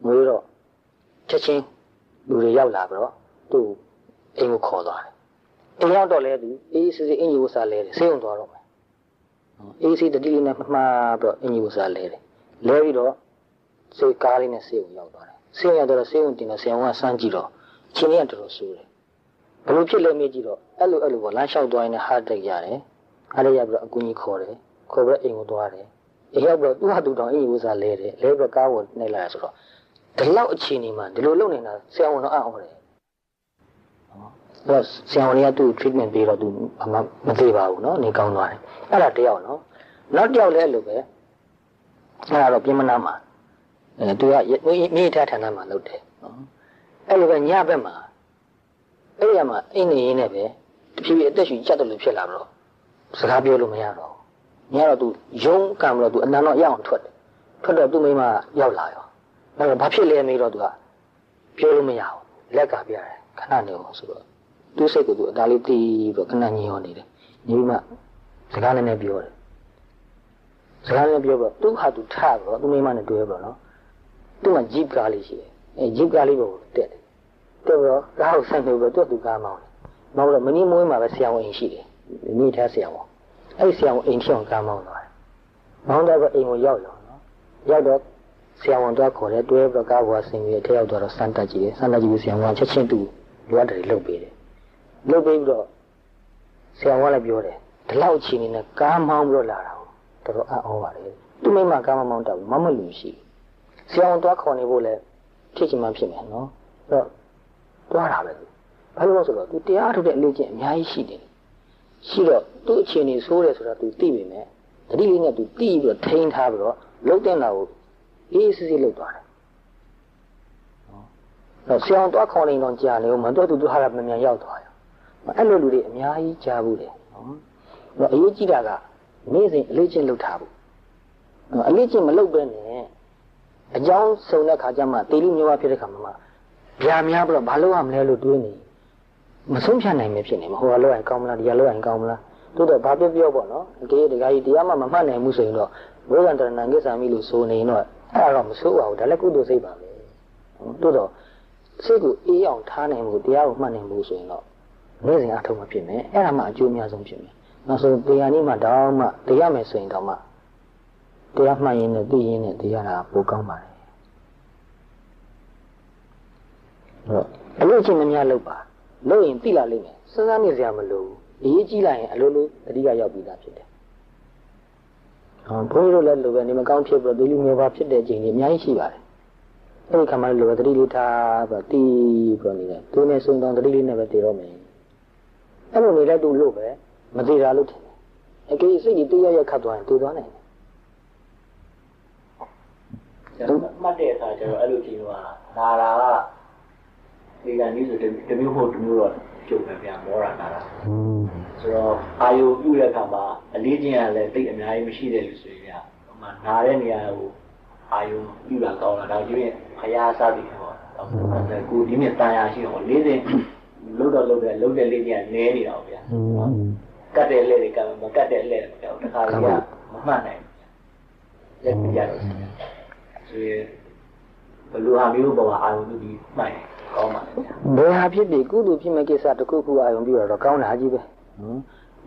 S2: မဝေးတော့ချက် ချက်ချင်းလူတွေရောက်လာပြီးတော့သူ့အိမ်ကိုခေါ်သွားတယ်အိမ်ရောက်တော့လဲသူအေးစစ်စစ်အင်ကြီးကိုစားလဲတယ်ဆေးရုံသွားတော့မယ်အေးစစ်တတိလေးနဲ့မှားပြီးတော့အင်ကြီးကိုစားလဲတယ်လဲပြီးတော့စေကားလေးနဲ့ဆေးရုံရောက်သွားတယ်ဆေးရုံရောက်တော့ဆေးရုံတင်တော့ဆေးရုံကစမ်းကြည့်တော့ချင်းလေးကတော်တော်ဆိုးတယ်ဘလို့ဖြစ်လဲမေးကြည့်တော့အဲ့လိုပေါ့လမ်းလျှောက်သွားရင်ဟာတက်ရတယ်အားရပြီးတော့အကူကြီးခေါ်တယ်ခေါ်ပြီးအိမ်ကိုသွားတယ်အိမ်ရောက်ပြီးတော့သူ့ဟာသူတောင်အင်ကြီးကိုစားလဲတယ်လဲပြီးတော့ကားကိုနှိပ်လိုက်ရဆိုတော့ဒီလောက်အခြေအနေမှာဒီလိုလုပ်နေတာဆရာဝန်တော့အံ့ဩတယ်တော့ဆရာဝန်ကသူ့ treatment ပေးတော့သူမသေးပါဘူးเนาะနေကောင်းသွားတယ်အဲ့ဒါတယောက်เนาะနောက်တယောက်လည်းလို့ပဲအဲ့ဒါတော့ပြင်မနာမှာသူကမြေထားဌာနမှာလုပ်တယ်เนาะအဲ့လိုပဲညဘက်မှာအဲ့ဒီမှာအိမ်နေရင်းနဲ့ပဲတဖြည်းဖြည်းအသက်ရှူကျတယ်လို့ဖြစ်လာတော့စကားပြောလို့မရတော့ညတော့သူရုံးကံပြီးတော့သူအနံတော့ရအောင်ထွက်တယ်ထွက်တော့သူ့မိမရောက်လာရောအဲ့တော့ဘာဖြစ်လဲမေးတော့သူကပြောလို့မရဘူးလက်ကပြရတယ်ခဏနေအောင်ဆိုတော့သူ့စိတ်ကသူအသားလေးတီးပြီးတော့ခဏညင်ရောနေတယ်ညပြီးမှစကားနဲ့ပြောတယ်စကားနဲ့ပြောတော့သူ့ဟာသူထပြီးတော့သူ့မိမနဲ့တွေ့ပြီးတော့နော်သူ့မှာ jeep ကားလေးရှိတယ်အဲ jeep ကားလေးပေါ်တက်တယ်တက်ပြီးတော့ကားကိုဆက်နေပြီးတော့သူ့ကားမောင်းတယ်မောင်းတော့မင်းမွေးမှာပဲဆရာဝန်အိမ်ရှိတယ်မိထားဆရာဝန်အဲ့ဆရာဝန်အိမ်ထအောင်ကားမောင်းသွားတယ်မောင်းတော့အိမ်ကိုရောက်ရောနော်ရောက်တော့ဆရာဝန်တော့ခေါ်တယ်တွဲပြီးတော့ကားပေါ်ဆင်ပြီးထရောက်တော့စမ်းတက်ကြည့်တယ်စမ်းတက်ကြည့်ပြီးဆရာဝန်ချက်ချင်းသူ့လိုအပ်တယ်လုပ်ပေးတယ်လုပ်ပေးပြီးတော့ဆရာဝန်လည်းပြောတယ်ဒီလောက်အချိန်နေနဲ့ကားမောင်းပြီးတော့လာတာကိုတော်တော်အံ့ဩပါတယ်သူမိမကားမောင်းတော့မလူရှိဆရာဝန်တော့ခေါ်နေဖို့လဲဖြစ်ချင်မှဖြစ်မယ်နော်အဲ့တော့တွားတာပဲသူဘာလို့လဲဆိုတော့သူတရားထုတ်တဲ့အလေးချင်းအများကြီးရှိတယ်ရှိတော့သူ့အခြေအနေဆိုးတယ်ဆိုတော့သူသိပြီမဲ့တတိလေးနဲ့သူတီးပြီးတော့ထိန်းထားပြီးတော့လှုပ်တဲ့နာကိုအေးစစ်စစ်လှုပ်သွားတယ်နော်ဆရာဝန်တော့ခေါ်နေတော့ကြာနေဦးမတော်သူဟာရမြန်ရောက်သွားရောအဲ့လိုလူတွေအများကြီးကြားဘူးတယ်နော်အရေးကြီးတာကနေ့စဉ်အလေးချင်းလှုပ်ထားဘူးအလေးချင်းမလှုပ်ပဲနဲ့အကြောင်းစုံတဲ့ခါကျမှတေလူမျိုးဝဖြစ်တဲ့ခါမှာဗျာများပြီးတော့ဘာလို့ရမလဲလို့တွေးနေမဆုံးဖြတ်နိုင်မဖြစ်နေမဟိုကလောက်ရင်ကောင်းမလားဒီကလောက်ရင်ကောင်းမလားတိုးတော့ဘာပြောပေါ့နော်အကေတခါကြီးတရားမှမမှတ်နိုင်ဘူးဆိုရင်တော့ဘုရားတရဏံကိစ္စမိလို့ဆိုနေတော့အဲ့ဒါတော့မဆိုးပါဘူးဒါလည်းကုသိုလ်စိတ်ပါပဲတိုးတော့စိတ်ကိုအေးအောင်ထားနိုင်မှုတရားကိုမှတ်နိုင်မှုဆိုရင်တော့နေ့စဉ်အထောက်မဖြစ်မယ်အဲ့ဒါမှအကျိုးအများဆုံးဖြစ်မယ်နောက်ဆိုတရားနည်းမှတောင်းမှတရားမယ်ဆိုရင်တော့မှတရားမှတ်ရင်နဲ့သိရင်နဲ့တရားတာပိုကောင်းပါတယ်အဲ့တော့အလို့ချင်းမများလုပ်ပါလို့ရင်သိလာလိမ့်မယ်စဉ်းစားနေစရာမလိုဘူးအရေးကြီးလိုက်ရင်အလိုလိုတတိယရောက်ပြီးသားဖြစ်တယ်ဘုန်းကြီးတို့လည်းလိုပဲနေမကောင်းဖြစ်ပြီးတော့ဒီလူမျိုးပါဖြစ်တဲ့အချိန်ကြီးအများကြီးရှိပါတယ်အဲ့ဒီခါမှလိုပဲတတိလေးထားပြီးတော့တီးပြီးနေတယ်သူနဲ့စုံတောင်တတိလေးနဲ့ပဲတည်တော့မယ်အဲ့လိုနေလိုက်သူ့လို့ပဲမသေးတာလို့ထင်တယ်အကေစိတ်ကြီးတရားရက်ခတ်သွားရင်တည်သွားနိုင်
S1: တယ်မှတ်တဲ့အခါကျတော့အဲ့လိုကြည့်တော့နာတာကဒီကနေ့ဆိုတမျိုးဟုတ်တမျိုးတော့ကျုပ်ပဲပြန်မောတာနာတာဆိုတော့အာယုပြုတဲ့အခါမှာအလေးချင်းကလည်းတိတ်အများကြီးမရှိတယ်လို့ဆိုရင်ဗျာဟိုမှာနာတဲ့နေရာကိုအာယုပြုတာကောင်းတာဒါကြည့်ရင်ခရားစားပြီးတော့ကိုဒီနေ့တန်ရာရှိတော့40လုတ်တော့လုတ်တဲ့လေးချင်းကနဲနေတာဗျာကတ်တဲ့လက်တွေကမကတ်တဲ့လက်တွေတခါကြီးကမမှတ်နိုင်ဘူးလက်ပြရတော့ဆိုရင်ဘလူဟာမျိုးပေါ်မှာအာယုပြုပြီးမှတ်ကောင်းပါလေ
S2: ဘယ်ဟာဖြစ်ပြီးကုသိုလ်ဖြစ်မဲ့ကိစ္စတစ်ခုခုအာရုံပြုတော့ကောင်းတာကြီးပဲ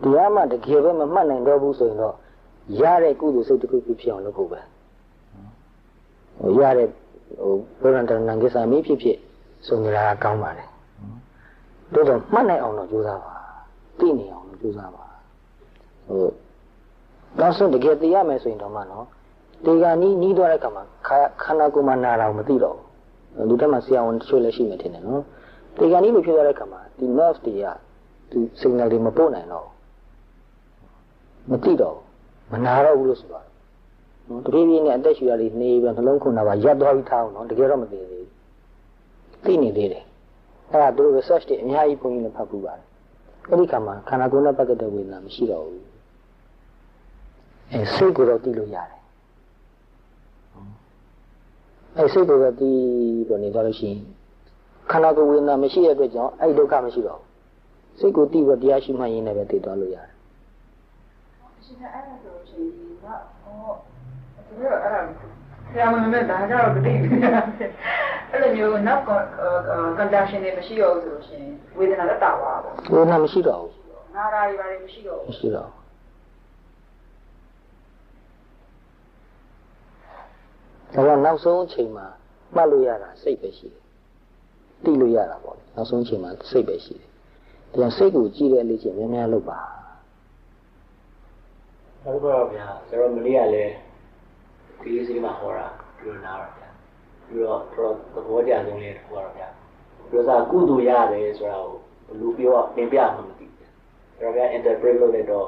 S2: တရားမှတကယ်ပဲမမှတ်နိုင်တော့ဘူးဆိုရင်တော့ရတဲ့ကုသိုလ်စိတ်တစ်ခုခုဖြစ်အောင်လုပ်ဖို့ပဲရတဲ့ဘုရားတရဏံကိစ္စမင်းဖြစ်ဆိုနေတာကောင်းပါလေတို့တော့မှတ်နိုင်အောင်တော့ကြိုးစားပါသိနေအောင်လို့ကြိုးစားပါနောက်ဆုံးတကယ်သိရမယ်ဆိုရင်တော့မှနော်ဒီကနီးသွားတဲ့အခါမှာခန္ဓာကိုယ်မှာနာတာကိုမသိတော့ဘူးလူတက်မှာဆရာဝန်တချို့လည်းရှိနေတယ်နော်ဒီကနီးလို့ဖြစ်သွားတဲ့အခါမှာဒီ nerve တွေကဒီ signal တွေမပို့နိုင်တော့မသိတော့မနာတော့ဘူးလို့ဆိုတော့နော်တဖြည်းဖြည်းနဲ့အသက်ရှူရလေးနေပြီးနှလုံးခုန်တာပါရပ်သွားပြီးထားအောင်နော်တကယ်တော့မသိသေးဘူးသိနေသေးတယ်အဲ့ဒါသူတို့ research တွေအများကြီးပုံရင်းနဲ့ဖတ်ပူပါတယ်အဲ့ဒီခါမှာခန္ဓာကိုယ်နဲ့ပတ်သက်တဲ့ဝေဒနာမရှိတော့ဘူးစိတ်ကိုတော့သိလို့ရတယ်စိတ်ကိုပဲသိပြီးနေတော့လို့ရှိရင်ခန္ဓာကိုယ်ဝေဒနာမရှိတဲ့အတွက်ကြောင့်အဲ့ဒုက္ခမရှိတော့ဘူးစိတ်ကိုသိပြီးတရားရှိမှရင်းနဲ့ပဲသိသွားလို့ရတယ်
S3: ရှင်အဲ့ဒါဆိုရှင်ဒီကသူတို့အဲ့ဒါ ဆရာမနဲ့ဒါကြတော့တတိအဲ့လိုမျိုးနောက် condition တွေမရှိတော့ဘူးဆိုလို့ရှိရင်ဝေဒနာလည်းတာပါပေါ့
S2: ဝေဒနာမရှိတော့ဘူး
S3: နာတာတွေပါတယ်မရှိတော့ဘူး
S2: မရှိတော့ဒါကနောက်ဆုံးအချိန်မှာမှတ်လို့ရတာစိတ်ပဲရှိတယ်သိလို့ရတာပေါ့နောက်ဆုံးအချိန်မှာစိတ်ပဲရှိတယ်ဒါကြောင့်စိတ်ကိုကြည့်တဲ့အလေးချင်းများများလုပ်ပါ
S1: ဟုတ်ပါဗျာကျွန်တော်မလေးကလည်းဒီစီမှာဟောတာပြောနာပါဗျာပြီးတော့သဘောကျဆုံးလေးဟောတာဗျာပြောစားကုသိုလ်ရတယ်ဆိုတာကိုလူပြောသင်ပြမှမသိဘူးကျွန်တော်ဗျာ interpret လုပ်လိုက်တော့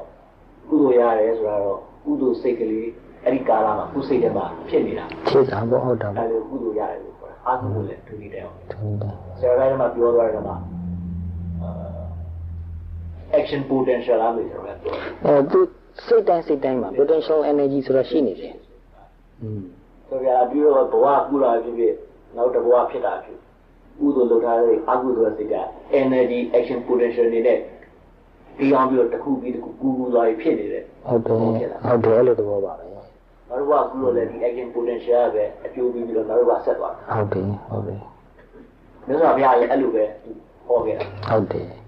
S1: ကုသိုလ်ရတယ်ဆိုတာတော့ကုသိုလ်စိတ်ကလေးအဲ့ဒီကာလမှာကုစိတ်ထဲမှာဖြစ်နေတာ
S2: ဖြစ်တာပေါ့ဟုတ်တာ
S1: ပေါ့အဲ့လိုကုသိုလ်ရတယ်လို့ခေါ်တာအာကုသိုလ်လည်းဒုတိယအောင်ဆရာကလည်းပြောသွားတယ်ကaction potential လားလို့ကျွန်တော်ပြော
S2: သူစိတ်တိုင်းမှာ potential energy ဆိုတာရှိနေတယ်
S1: ဆိုကြပြီးတော့ဘဝကုလာဖြစ်ဖြစ်နောက်တစ်ဘဝဖြစ်တာဖြစ်ကုသိုလ်လုပ်ထားတဲ့အကုသိုလ်စိတ်က energy action potential နေတဲ့ဒီအောင်ပြီးတော့တစ်ခုပြီးတစ်ခုကူသွားပြီးဖြစ်နေတယ်
S2: ဟုတ်တယ်အဲ့လိုသဘောပါပဲ
S1: နောက်တစ်ဘဝကုလို့လည်းဒီ action potential ပဲအကျိုးပြီးတော့နောက်တစ်ဘဝဆက်သွား
S2: ဟုတ်တယ်
S1: မြတ်စွာဘုရားလည်းအဲ့လိုပဲဟောခဲ့တာ
S2: ဟုတ်တယ်